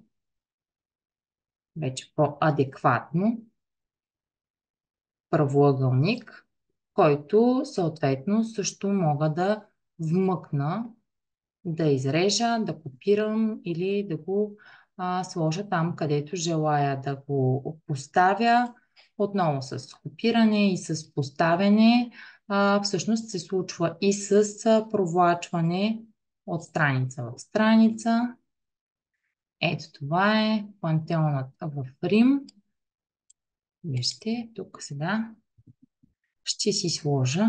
вече по-адекватно правоъгълник, който съответно също мога да вмъкна, да изрежа, да копирам или да го сложа там, където желая да го поставя. Отново с копиране и с поставяне всъщност се случва и с провлачване от страница в страница. Ето това е пантеонът в Рим. Вижте, тук сега ще си сложа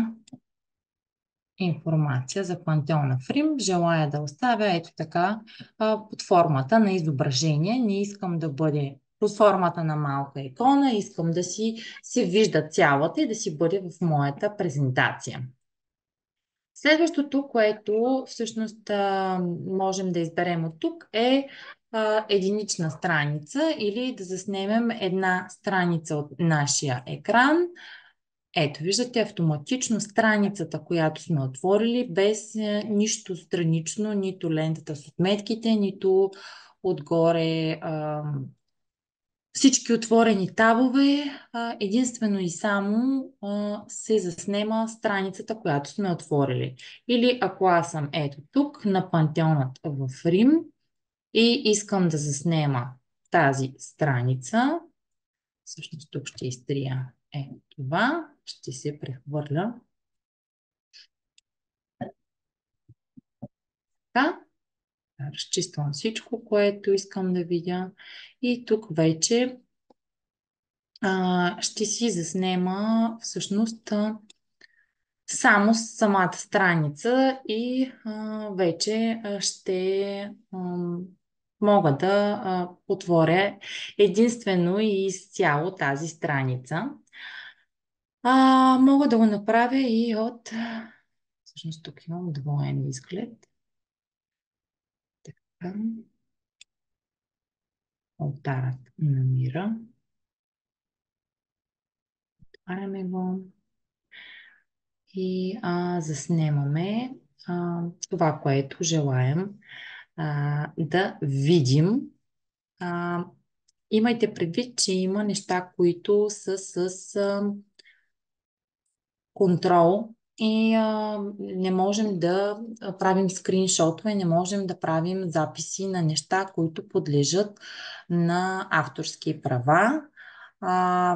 информация за пантеона в Рим. Желая да оставя ето така под формата на изображение. Не искам да бъде под формата на малка икона, искам да си се вижда цялата и да си бъде в моята презентация. Следващото, което всъщност можем да изберем от тук е единична страница или да заснемем една страница от нашия екран. Ето, виждате автоматично страницата, която сме отворили, без нищо странично, нито лентата с отметките, нито отгоре всички отворени табове. Единствено и само се заснема страницата, която сме отворили. Или ако аз съм ето тук на пантеонът в Рим и искам да заснема тази страница, всъщност тук ще изтрия това, ще се прехвърля. Така, разчиствам всичко, което искам да видя и тук вече ще си заснема всъщност само самата страница и вече ще мога да отворя единствено и изцяло тази страница. Мога да го направя и от... Всъщност тук имам двоен изглед. Така. Алтарът на мира. Отваряме го. И заснемаме това, което желаем да видим. Имайте предвид, че има неща, които са с контрол и не можем да правим скриншотове, не можем да правим записи на неща, които подлежат на авторски права.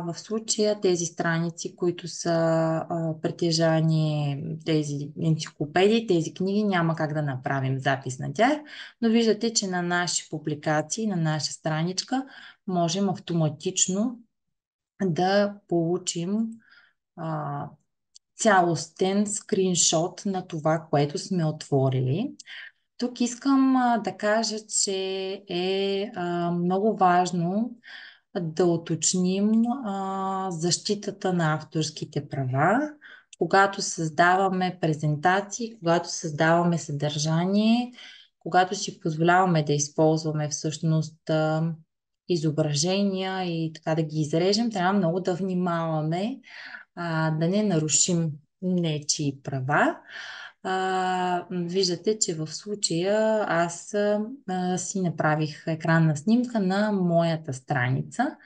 В случая тези страници, които са притежани, тези енциклопедии, тези книги, няма как да направим запис на тях, но виждате, че на наши публикации, на наша страничка, можем автоматично да получим цялостен скриншот на това, което сме отворили. Тук искам да кажа, че е много важно да уточним защитата на авторските права, когато създаваме презентации, когато създаваме съдържание, когато си позволяваме да използваме всъщност изображения и така да ги изрежем, трябва много да внимаваме да не нарушим нечии права. Виждате, че в случая аз си направих екранна снимка на моята страница.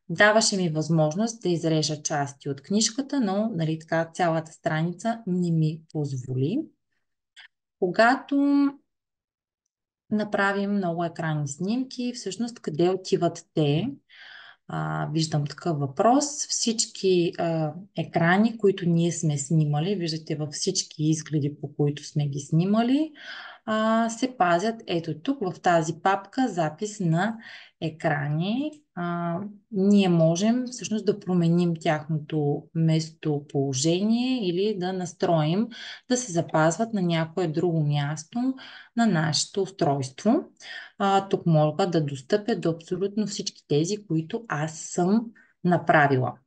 Даваше ми възможност да изрежа части от книжката, но нали, така, цялата страница не ми позволи. Когато направим много екранни снимки, всъщност къде отиват те? Виждам такъв въпрос. Всички екрани, които ние сме снимали, виждате във всички изгледи, по които сме ги снимали, се пазят ето тук в тази папка запис на екрани. Ние можем всъщност да променим тяхното местоположение или да настроим да се запазват на някое друго място на нашето устройство. Тук мога да достъпя до абсолютно всички тези, които аз съм направила.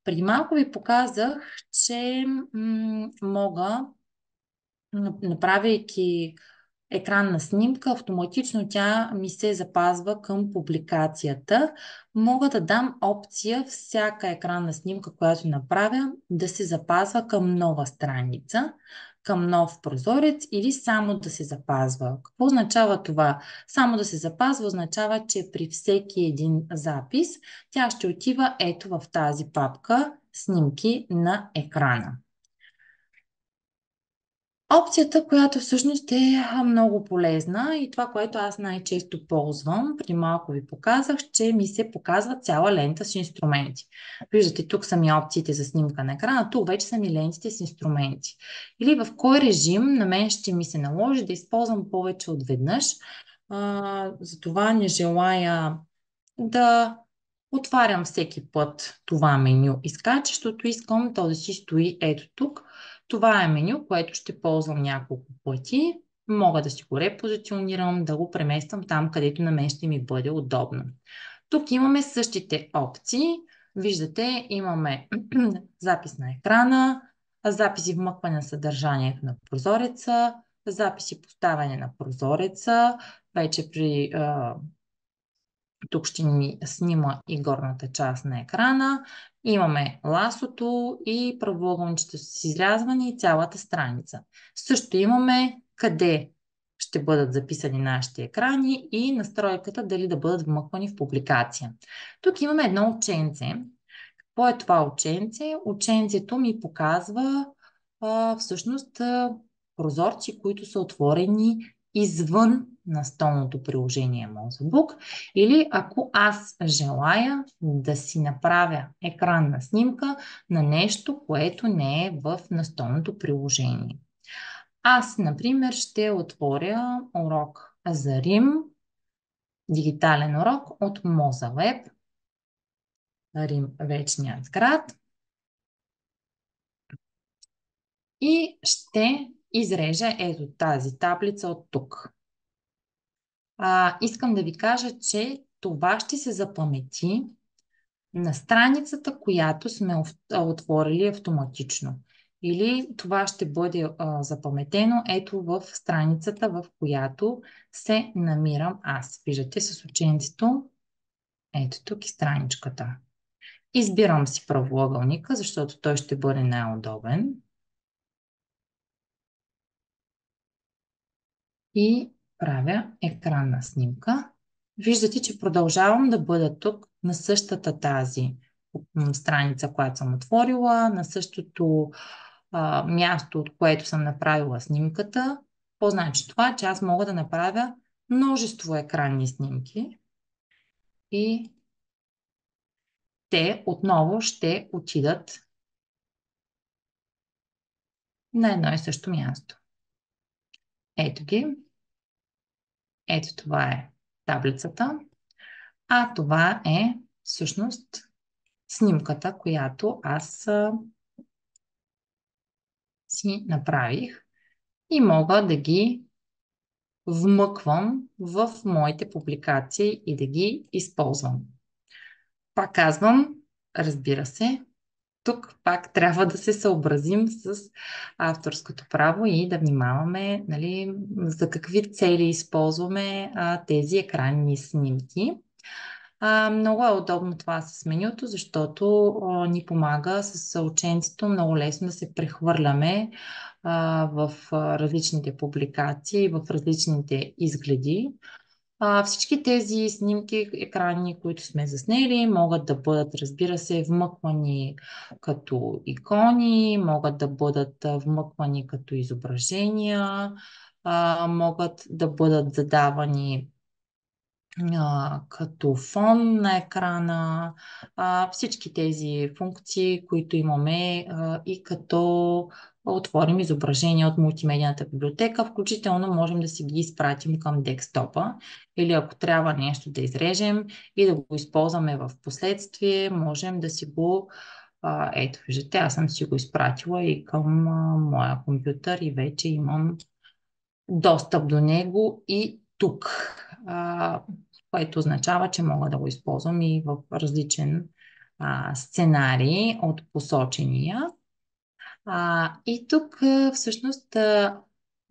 Преди малко ви показах, че мога, направяйки екранна снимка, автоматично тя ми се запазва към публикацията. Мога да дам опция всяка екранна снимка, която направя, да се запазва към нова страница, към нов прозорец или само да се запазва. Какво означава това? Само да се запазва означава, че при всеки един запис тя ще отива ето в тази папка снимки на екрана. Опцията, която всъщност е много полезна и това, което аз най-често ползвам, преди малко ви показах, че ми се показва цяла лента с инструменти. Виждате, тук са ми опциите за снимка на екрана, тук вече са ми лентите с инструменти. Или в кой режим на мен ще ми се наложи да използвам повече от веднъж. Затова не желая да отварям всеки път това меню изкачащото. Искам то да си стои ето тук. Това е меню, което ще ползвам няколко пъти. Мога да си го репозиционирам, да го премествам там, където на мен ще ми бъде удобно. Тук имаме същите опции. Виждате, имаме запис на екрана, записи вмъкване на съдържанието на прозореца, записи поставяне на прозореца, вече при тук ще ни снима и горната част на екрана. Имаме ласото и правоъгълничето с изрязване и цялата страница. Също имаме къде ще бъдат записани нашите екрани и настройката дали да бъдат вмъквани в публикация. Тук имаме едно ученце. Какво е това ученце? Ученцето ми показва всъщност прозорци, които са отворени извън настолното приложение Mozilla или ако аз желая да си направя екранна снимка на нещо, което не е в настолното приложение. Аз, например, ще отворя урок за Рим, дигитален урок от Mozilla Рим, вечният град. И ще изрежа ето тази таблица от тук. Искам да ви кажа, че това ще се запамети на страницата, която сме отворили автоматично. Или това ще бъде запаметено ето в страницата, в която се намирам аз. Виждате с ученцето. Ето тук и страничката. Избирам си правоъгълника, защото той ще бъде най-удобен. И правя екранна снимка. Виждате, че продължавам да бъда тук на същата тази страница, която съм отворила, на същото място, от което съм направила снимката. Какво значи това? Че аз мога да направя множество екранни снимки и те отново ще отидат на едно и също място. Ето ги. Ето това е таблицата. А това е всъщност снимката, която аз си направих и мога да ги вмъквам в моите публикации и да ги използвам. Пак казвам, разбира се, тук пак трябва да се съобразим с авторското право и да внимаваме, нали, за какви цели използваме тези екранни снимки. Много е удобно това с менюто, защото ни помага с ученцето много лесно да се прехвърляме в различните публикации, в различните изгледи. Всички тези снимки, екрани, които сме заснели, могат да бъдат, разбира се, вмъквани като икони, могат да бъдат вмъквани като изображения, могат да бъдат задавани като фон на екрана, всички тези функции, които имаме и като отворим изображения от мултимедийната библиотека, включително можем да си ги изпратим към десктопа или ако трябва нещо да изрежем и да го използваме в последствие, можем да си го ето, виждате, аз съм си го изпратила и към моя компютър и вече имам достъп до него и тук, което означава, че мога да го използвам и в различен сценарий от посочения. И тук всъщност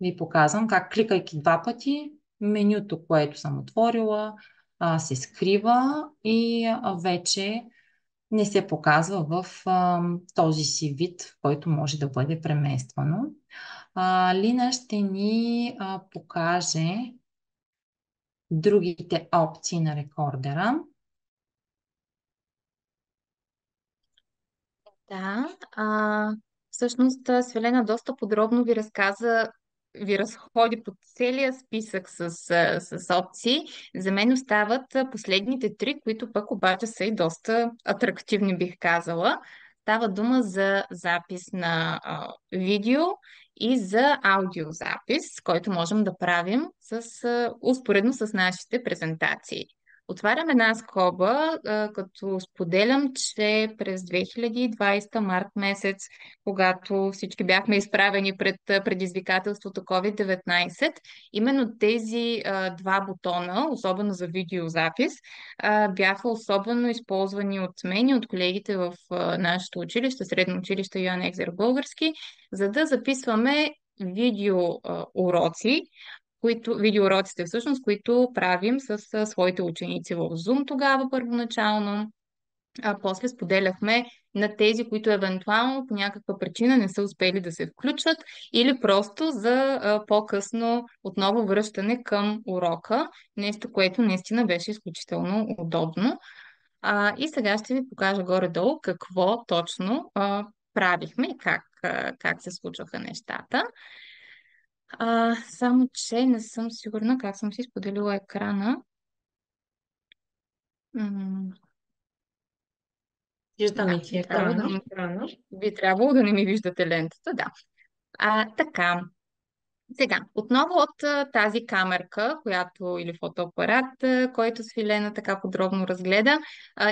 ви показвам как, кликайки два пъти, менюто, което съм отворила, се скрива и вече не се показва в този си вид, в който може да бъде премествано. Лина ще ни покаже другите опции на рекордера. Да, всъщност Свилена доста подробно ви разходи по целия списък с опции. За мен остават последните три, които пък обаче са и доста атрактивни, бих казала. Става дума за запис на видео и за аудиозапис, който можем да правим успоредно с нашите презентации. Отварям една скоба, като споделям, че през 2020 март месец, когато всички бяхме изправени пред предизвикателството COVID-19, именно тези два бутона, особено за видеозапис, бяха особено използвани от мен и от колегите в нашето училище, Средно училище Йоан Екзер Български, за да записваме видео уроци, видеоуроците всъщност, които правим с своите ученици в Zoom тогава първоначално, а после споделяхме на тези, които евентуално по някаква причина не са успели да се включат или просто за по-късно отново връщане към урока, нещо, което наистина беше изключително удобно. И сега ще ви покажа горе-долу какво точно правихме и как се случваха нещата. Само, че не съм сигурна как съм си споделила екрана. Виждаме Да, ти екрана. би трябвало да не ми виждате лентата, да. Така, сега, отново от тази камерка, или фотоапарат, който Свилена така подробно разгледа,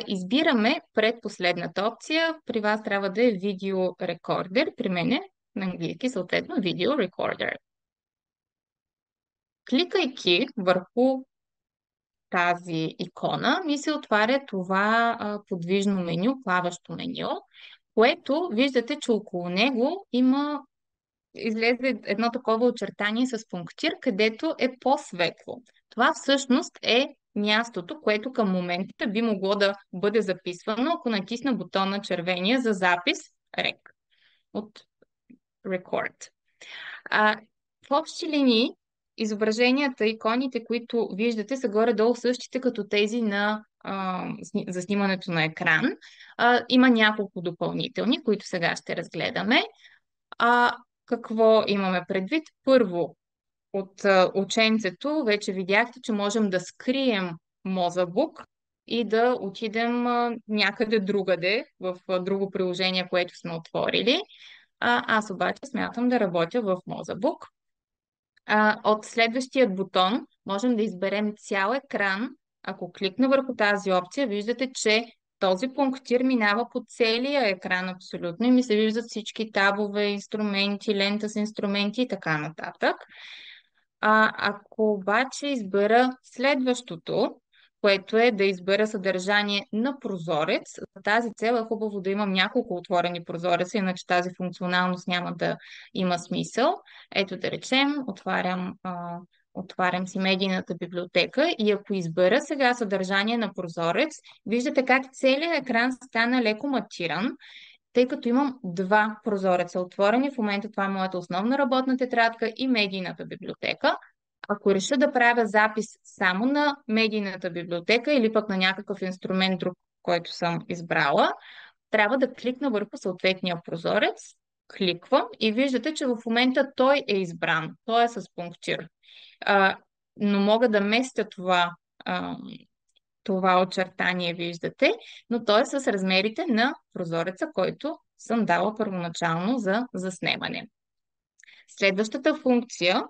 избираме предпоследната опция. При вас трябва да е видео рекордер, при мен е на английски съответно видео рекордер. Кликайки върху тази икона, ми се отваря това подвижно меню, плаващо меню, което виждате, че около него излезе едно такова очертание с пунктир, където е по-светло. Това всъщност е мястото, което към момента би могло да бъде записвано, ако натисна бутона червения за запис REC от Record. В общи линии, изображенията, иконите, които виждате, са горе-долу същите като тези за снимането на екран. Има няколко допълнителни, които сега ще разгледаме. Какво имаме предвид? Първо, от ученцето вече видяхте, че можем да скрием Мозабук и да отидем някъде другаде, в друго приложение, което сме отворили. Аз обаче смятам да работя в Мозабук. От следващия бутон можем да изберем цял екран. Ако кликна върху тази опция, виждате, че този пунктир минава по целия екран абсолютно и ми се виждат всички табове, инструменти, лента с инструменти и така нататък. Ако обаче избера следващото, което е да избера съдържание на прозорец, за тази цел е хубаво да имам няколко отворени прозореца, иначе тази функционалност няма да има смисъл. Ето да речем, отварям си медийната библиотека и ако избера сега съдържание на прозорец, виждате как целият екран стана леко матиран, тъй като имам два прозореца отворени. В момента това е моята основна работна тетрадка и медийната библиотека. Ако реша да правя запис само на медийната библиотека или пък на някакъв инструмент друг, който съм избрала, трябва да кликна върху съответния прозорец, кликвам и виждате, че в момента той е избран. Той е с пунктир. Но мога да местя това очертание, виждате, но то е с размерите на прозореца, който съм дала първоначално за заснемане. Следващата функция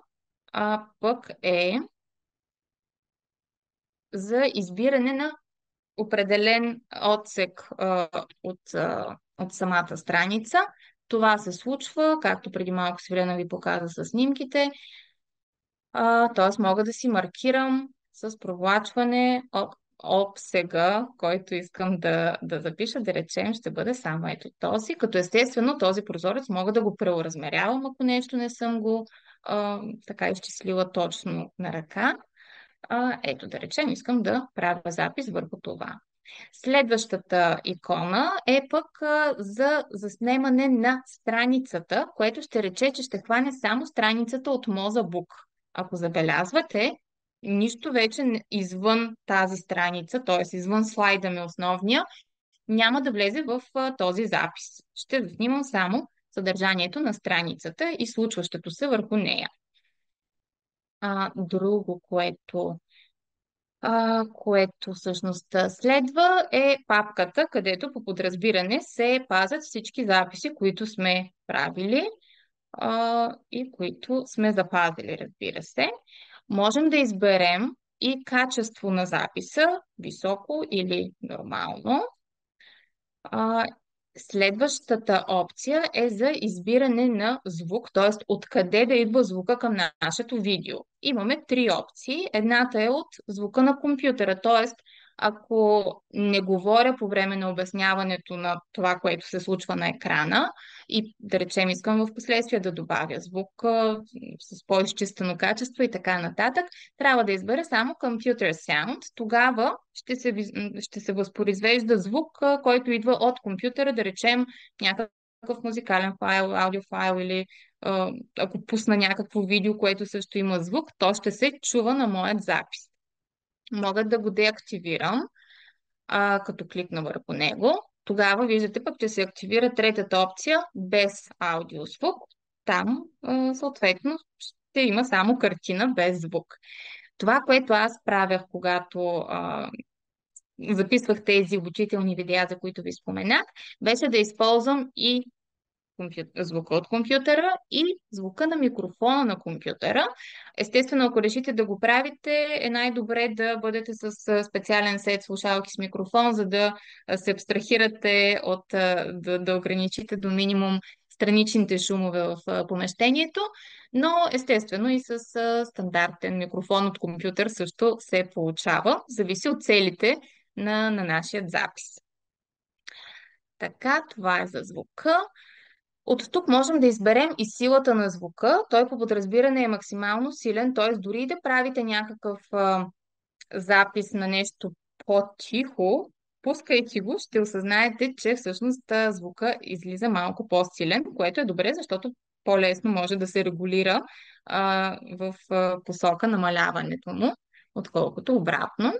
пък е за избиране на определен отсек от самата страница. Това се случва, както преди малко Свилена ви показа с снимките, т.е. мога да си маркирам с провлачване обсега, който искам да запиша, да речем, ще бъде само ето този, като естествено този прозорец мога да го преоразмерявам, ако нещо не съм го така изчислила точно на ръка. Ето да речем, искам да правя запис върху това. Следващата икона е пък за заснемане на страницата, което ще рече, че ще хване само страницата от Мозабук. Ако забелязвате, нищо вече извън тази страница, т.е. извън слайда ми основния, няма да влезе в този запис. Ще снимам само съдържанието на страницата и случващото се върху нея. Друго, което всъщност следва е папката, където по подразбиране се пазят всички записи, които сме правили и които сме запазили, разбира се. Можем да изберем и качество на записа, високо или нормално. Следващата опция е за избиране на звук, т.е. откъде да идва звука към нашето видео. Имаме три опции. Едната е от звука на компютъра, т.е. ако не говоря по време на обясняването на това, което се случва на екрана и да речем искам в последствие да добавя звук с по-изчистено качество и така нататък, трябва да избера само Computer Sound. Тогава ще се възпроизвежда звук, който идва от компютъра, да речем някакъв музикален файл, аудиофайл или ако пусна някакво видео, което също има звук, то ще се чува на моят запис. Мога да го деактивирам, като кликна върху него. Тогава виждате пък, че се активира третата опция без аудиозвук. Там съответно ще има само картина без звук. Това, което аз правях, когато записвах тези обучителни видеа, за които ви споменах, беше да използвам и звука от компютъра и звука на микрофона на компютъра. Естествено, ако решите да го правите, е най-добре да бъдете с специален сет слушалки с микрофон, за да се абстрахирате да ограничите до минимум страничните шумове в помещението, но естествено и с стандартен микрофон от компютър също се получава. Зависи от целите на нашия запис. Така, това е за звука. От тук можем да изберем и силата на звука. Той по подразбиране е максимално силен, т.е. дори да правите някакъв запис на нещо по-тихо, пускайки го, ще осъзнаете, че всъщност звука излиза малко по-силен, което е добре, защото по-лесно може да се регулира в посока намаляването му, отколкото обратно.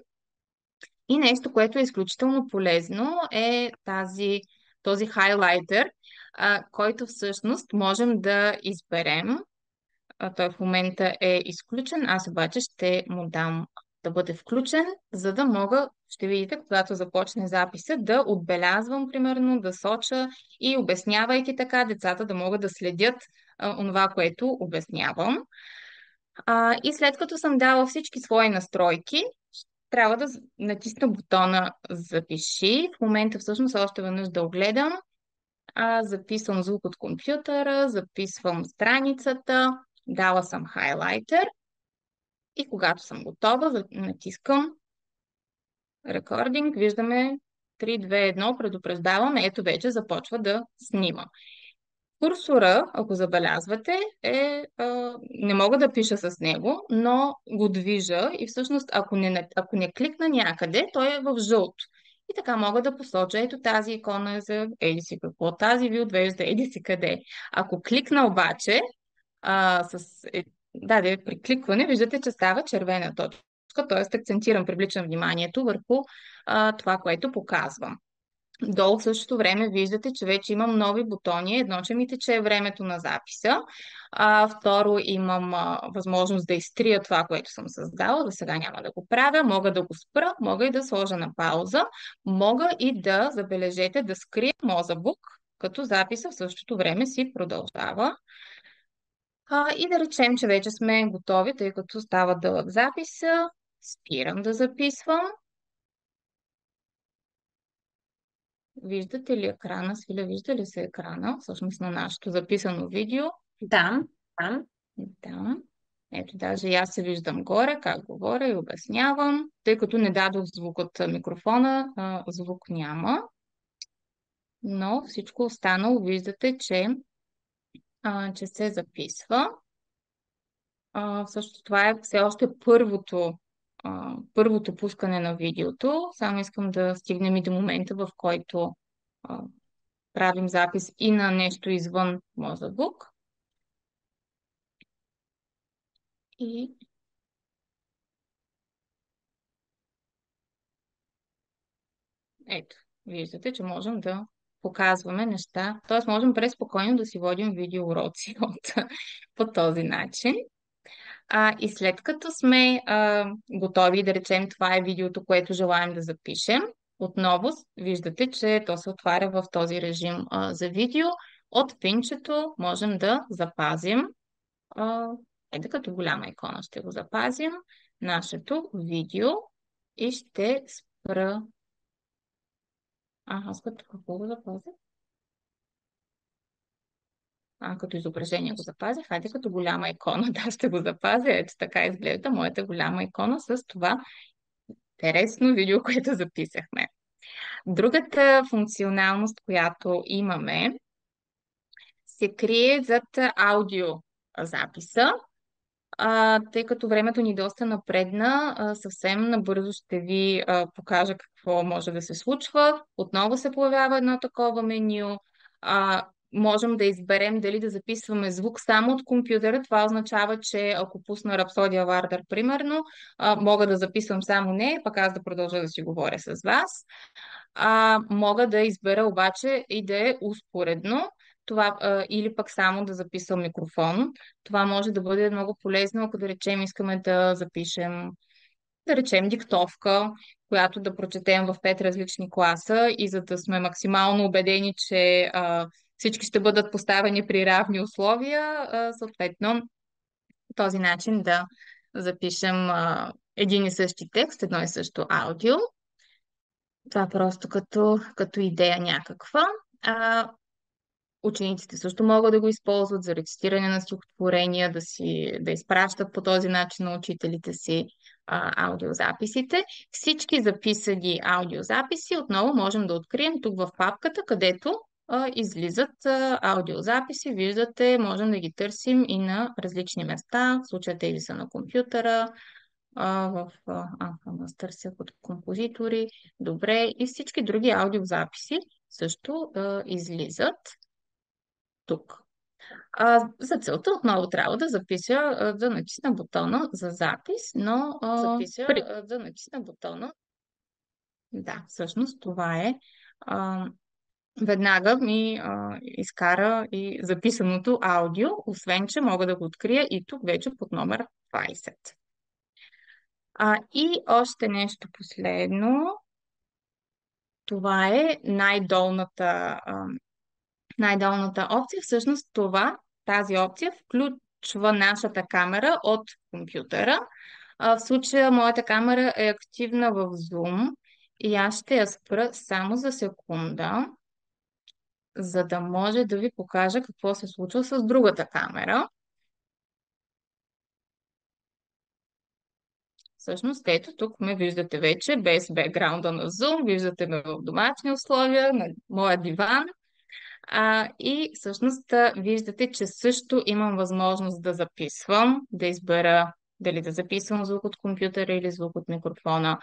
И нещо, което е изключително полезно е този хайлайтер, който всъщност можем да изберем. Той в момента е изключен, аз обаче ще му дам да бъде включен, за да мога, ще видите, когато започне записа, да отбелязвам, примерно, да соча и обяснявайки така, децата да могат да следят онова, което обяснявам. И след като съм дала всички свои настройки, трябва да натисна бутона Запиши. В момента всъщност още веднъж да огледам. Записвам звук от компютъра, записвам страницата, дала съм хайлайтер и когато съм готова, натискам рекординг, виждаме 3, 2, 1, предупреждаваме, ето вече започва да снима. Курсора, ако забелязвате, не мога да пиша с него, но го движа и всъщност ако не кликна някъде, той е в жълто. И така мога да посоча, ето тази икона е за еди си какво, тази ви отвежда еди си къде. Ако кликна обаче, при кликване виждате, че става червена точка, т.е. акцентирам, привличам вниманието върху това, което показвам. Долу в същото време виждате, че вече имам нови бутони. Едно, че ми тече времето на записа. Второ, имам възможност да изтрия това, което съм създала. За сега няма да го правя. Мога да го спра, мога и да сложа на пауза. Мога и да, забележете, да скрия Мозабук, като записа в същото време си продължава. И да речем, че вече сме готови, тъй като става дълъг записа. Спирам да записвам. Виждате ли екрана? Свиля, вижда ли се екрана? Всъщност на нашето записано видео. Да. Да. Ето, даже и аз се виждам горе, как говоря и обяснявам. Тъй като не дадох звук от микрофона, звук няма, но всичко останало виждате, че се записва. Също това е все още първото пускане на видеото. Само искам да стигнем и до момента, в който а, правим запис и на нещо извън мозък. И ето, виждате, че можем да показваме неща. Т.е. можем преспокойно да си водим видеоуроци по този начин. И след като сме готови, да речем, това е видеото, което желаем да запишем, отново виждате, че то се отваря в този режим за видео. От пинчето можем да запазим, ето като голяма икона ще го запазим, нашето видео и ще спра. Аз като какво го запазя? Като изображение го запазя. Хайде като голяма икона. Да, ще го запазя. Ето така изглежда моята голяма икона с това интересно видео, което записахме. Другата функционалност, която имаме, се крие зад аудиозаписа. Тъй като времето ни доста напредна, съвсем набързо ще ви покажа какво може да се случва. Отново се появява едно такова меню. Можем да изберем дали да записваме звук само от компютъра. Това означава, че ако пусна Рапсодия Вардър, примерно, мога да записвам само нея, пък аз да продължа да си говоря с вас. Мога да избера обаче и да е успоредно. Това, или пък само да записвам микрофон. Това може да бъде много полезно, ако да речем искаме да запишем, да речем диктовка, която да прочетем в 5 различни класа и за да сме максимално убедени, че всички ще бъдат поставени при равни условия, съответно по този начин да запишем един и същи текст, едно и също аудио. Това просто като идея някаква. Учениците също могат да го използват за рецитиране на стихотворения, да изпращат по този начин на учителите си аудиозаписите. Всички записани аудиозаписи отново можем да открием тук в папката, където излизат аудиозаписи. Виждате, можем да ги търсим и на различни места. В случая тези са на компютъра, аз търся от композитори. Добре, и всички други аудиозаписи също излизат тук. За целта отново трябва да запиша, да натисна бутона за запис, но да натисна бутона. Да, всъщност това е. Веднага ми изкара и записаното аудио, освен че мога да го открия и тук вече под номер 20. И още нещо последно. Това е най-долната опция. Всъщност тази опция включва нашата камера от компютъра. В случая моята камера е активна в Zoom и аз ще я спра само за секунда, за да може да ви покажа какво се случва с другата камера. Всъщност, ето тук ме виждате вече без бекграунда на Zoom, виждате ме в домашни условия, на моя диван. И всъщност виждате, че също имам възможност да записвам, да избера дали да записвам звук от компютъра или звук от микрофона.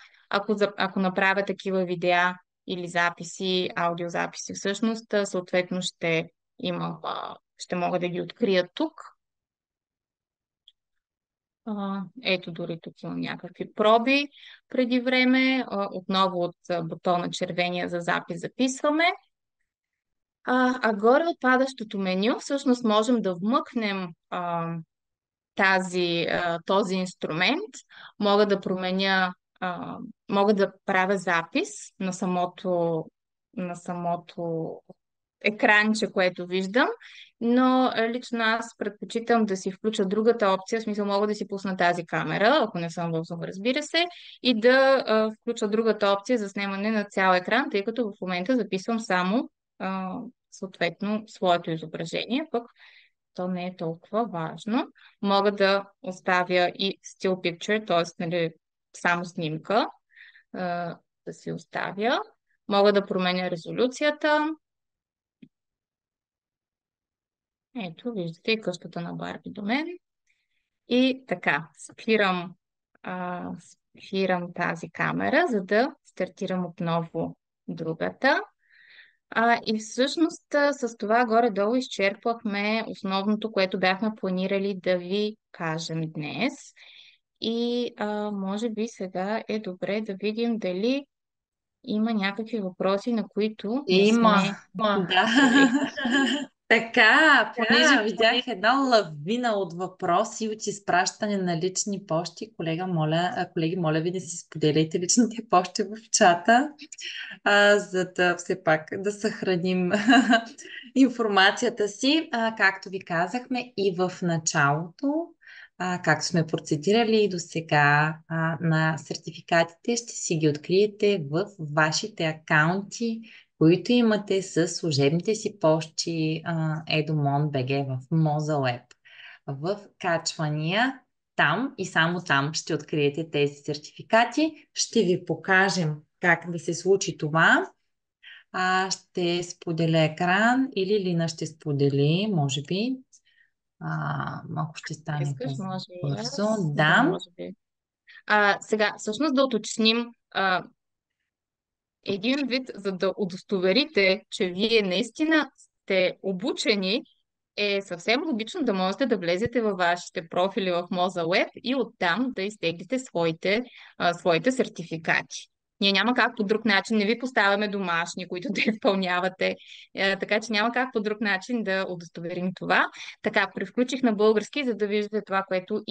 Ако направя такива видеа или записи, аудиозаписи, всъщност съответно ще мога да ги открия тук. Ето дори тук имам някакви проби преди време. Отново от бутона червения за запис записваме. Горе от падащото меню всъщност можем да вмъкнем този инструмент. Мога да мога да правя запис на самото екранче, което виждам, но лично аз предпочитам да си включа другата опция, в смисъл мога да си пусна тази камера, ако не съм в Zoom, разбира се, и да включа другата опция за снимане на цял екран, тъй като в момента записвам само съответно своето изображение, пък то не е толкова важно. Мога да оставя и still picture, т.е. нали, само снимка да си оставя. Мога да променя резолюцията. Ето, виждате и къщата на Барби до мен. И така, а, спирам тази камера, за да стартирам отново другата. И всъщност с това горе-долу изчерпахме основното, което бяхме планирали да ви кажем днес. И може би сега е добре да видим дали има някакви въпроси, на които не Има, сме да. отговорили. Така, понеже видях една лавина от въпроси от изпращане на лични пощи, колеги, моля ви да си споделяйте личните пощи в чата, за да все пак да съхраним информацията си. Както ви казахме и в началото, както сме процедирали и до сега, на сертификатите ще си ги откриете в вашите акаунти, които имате с служебните си пощи Edumon.bg в Mozalab. В качвания там и само там ще откриете тези сертификати. Ще ви покажем как да се случи това. Ще споделя екран или Лина ще сподели, може би. Малко ще стане Искаш, може и по-бързо. аз. Да, Да. може би. Сега, всъщност да уточним един вид, за да удостоверите, че вие наистина сте обучени, е съвсем логично да можете да влезете във вашите профили в Mozilla и оттам да изтеглите своите сертификати. Ние няма как по друг начин, не ви поставяме домашни, които да изпълнявате, така че няма как по друг начин да удостоверим това. Така, превключих на български, за да виждате това, което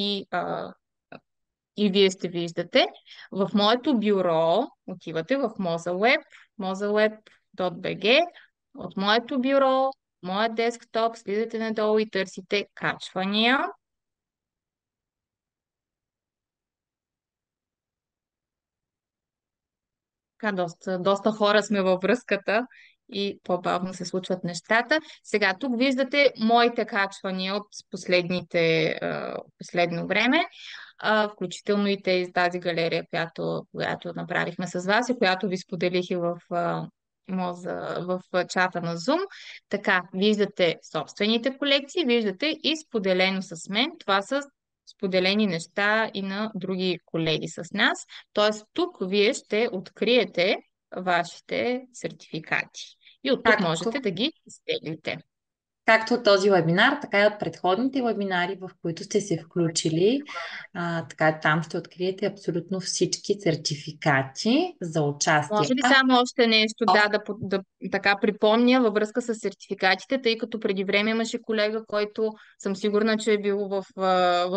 и вие ще виждате. В моето бюро отивате в Mozilla, mozilla.bg. От моето бюро, моят десктоп, слизате надолу и търсите качвания. Така, доста хора сме във връзката и по-бавно се случват нещата. Сега тук виждате моите качвания от последно време, включително и тази галерия, която направихме с вас и която ви споделих и в чата на Zoom. Така, виждате собствените колекции, виждате и споделено с мен. Това са споделени неща и на други колеги с нас. Тоест, тук вие ще откриете вашите сертификати. И от тук Както можете да ги изтеглите. Както от този вебинар, така и от предходните вебинари, в които сте се включили. Така там ще откриете абсолютно всички сертификати за Може участие. ли само още нещо да така припомня във връзка с сертификатите, тъй като преди време имаше колега, който съм сигурна, че е бил в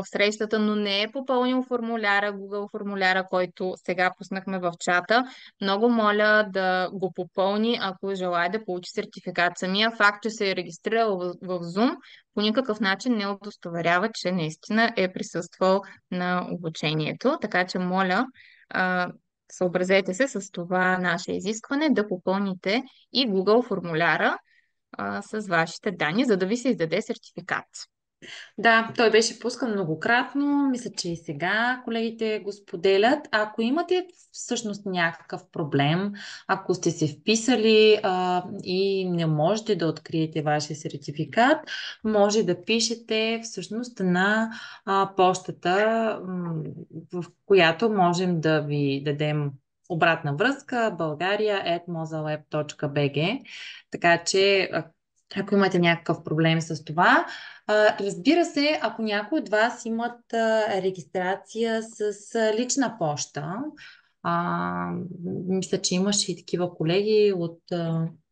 срещата, но не е попълнил формуляра, Google формуляра, който сега пуснахме в чата. Много моля да го попълни, ако желая да получи сертификат. Самия факт, че се е регистрирал в Zoom, по никакъв начин не удостоверява, че наистина е присъствал на обучението. Така че моля, съобразете се с това наше изискване да попълните и Google формуляра с вашите данни, за да ви се издаде сертификат. Да, той беше пускан многократно. Мисля, че и сега колегите го споделят. Ако имате всъщност някакъв проблем, ако сте се вписали и не можете да откриете вашия сертификат, може да пишете всъщност на почтата, в която можем да ви дадем обратна връзка bulgaria@mozalab.bg. Така че, ако имате някакъв проблем с това, разбира се, ако някой от вас имат регистрация с лична поща, мисля, че имаше и такива колеги от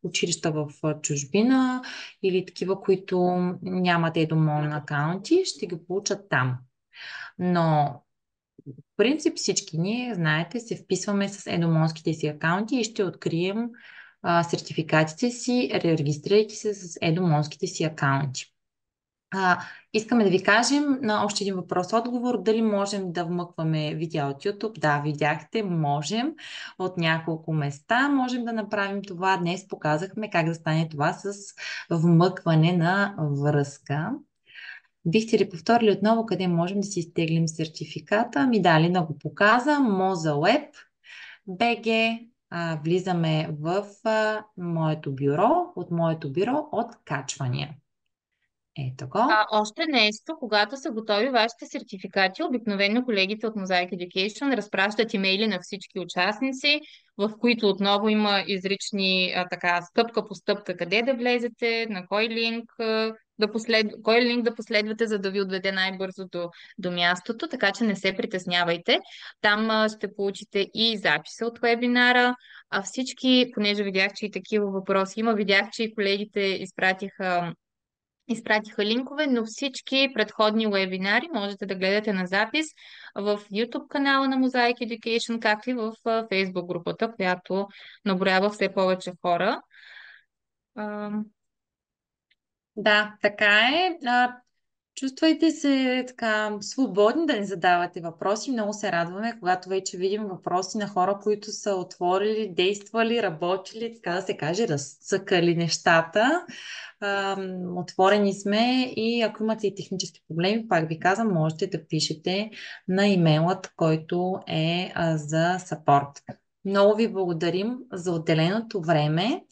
училища в чужбина или такива, които нямат Edumon акаунти, ще ги получат там. Но в принцип всички ние, знаете, се вписваме с едомонските си акаунти и ще открием сертификатите си, регистрирайки се с едомонските си акаунти. Искаме да ви кажем на още един въпрос-отговор, дали можем да вмъкваме видео от YouTube. Да, видяхте, можем от няколко места. Можем да направим това. Днес показахме как да стане това с вмъкване на връзка. Бихте ли повторили отново къде можем да си изтеглим сертификата? Ами да, Лина го показа. Moza Web, BG. Влизаме в моето бюро, от моето бюро от качвания. Ето го. Още нещо, когато са готови вашите сертификати, обикновено колегите от Mosaic Education разпращат имейли на всички участници, в които отново има изрични така стъпка по стъпка къде да влезете, на кой линк да последвате, за да ви отведе най-бързо до мястото, така че не се притеснявайте. Там ще получите и записа от вебинара, а всички, понеже видях, че и такива въпроси има, видях, че и колегите изпратиха линкове, но всички предходни вебинари можете да гледате на запис в YouTube канала на Mosaic Education, както и в Facebook групата, която наброява все повече хора. Да, така е. Чувствайте се така свободни да ни задавате въпроси. Много се радваме, когато вече видим въпроси на хора, които са отворили, действали, работили, така да се каже, разцъкали нещата. Отворени сме и ако имате и технически проблеми, пак ви казвам, можете да пишете на имейлът, който е за сапорт. Много ви благодарим за отделеното време.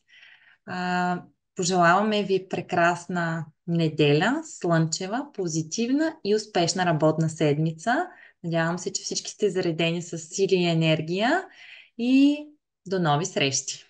Пожелаваме ви прекрасна неделя, слънчева, позитивна и успешна работна седмица. Надявам се, че всички сте заредени с сили и енергия и до нови срещи!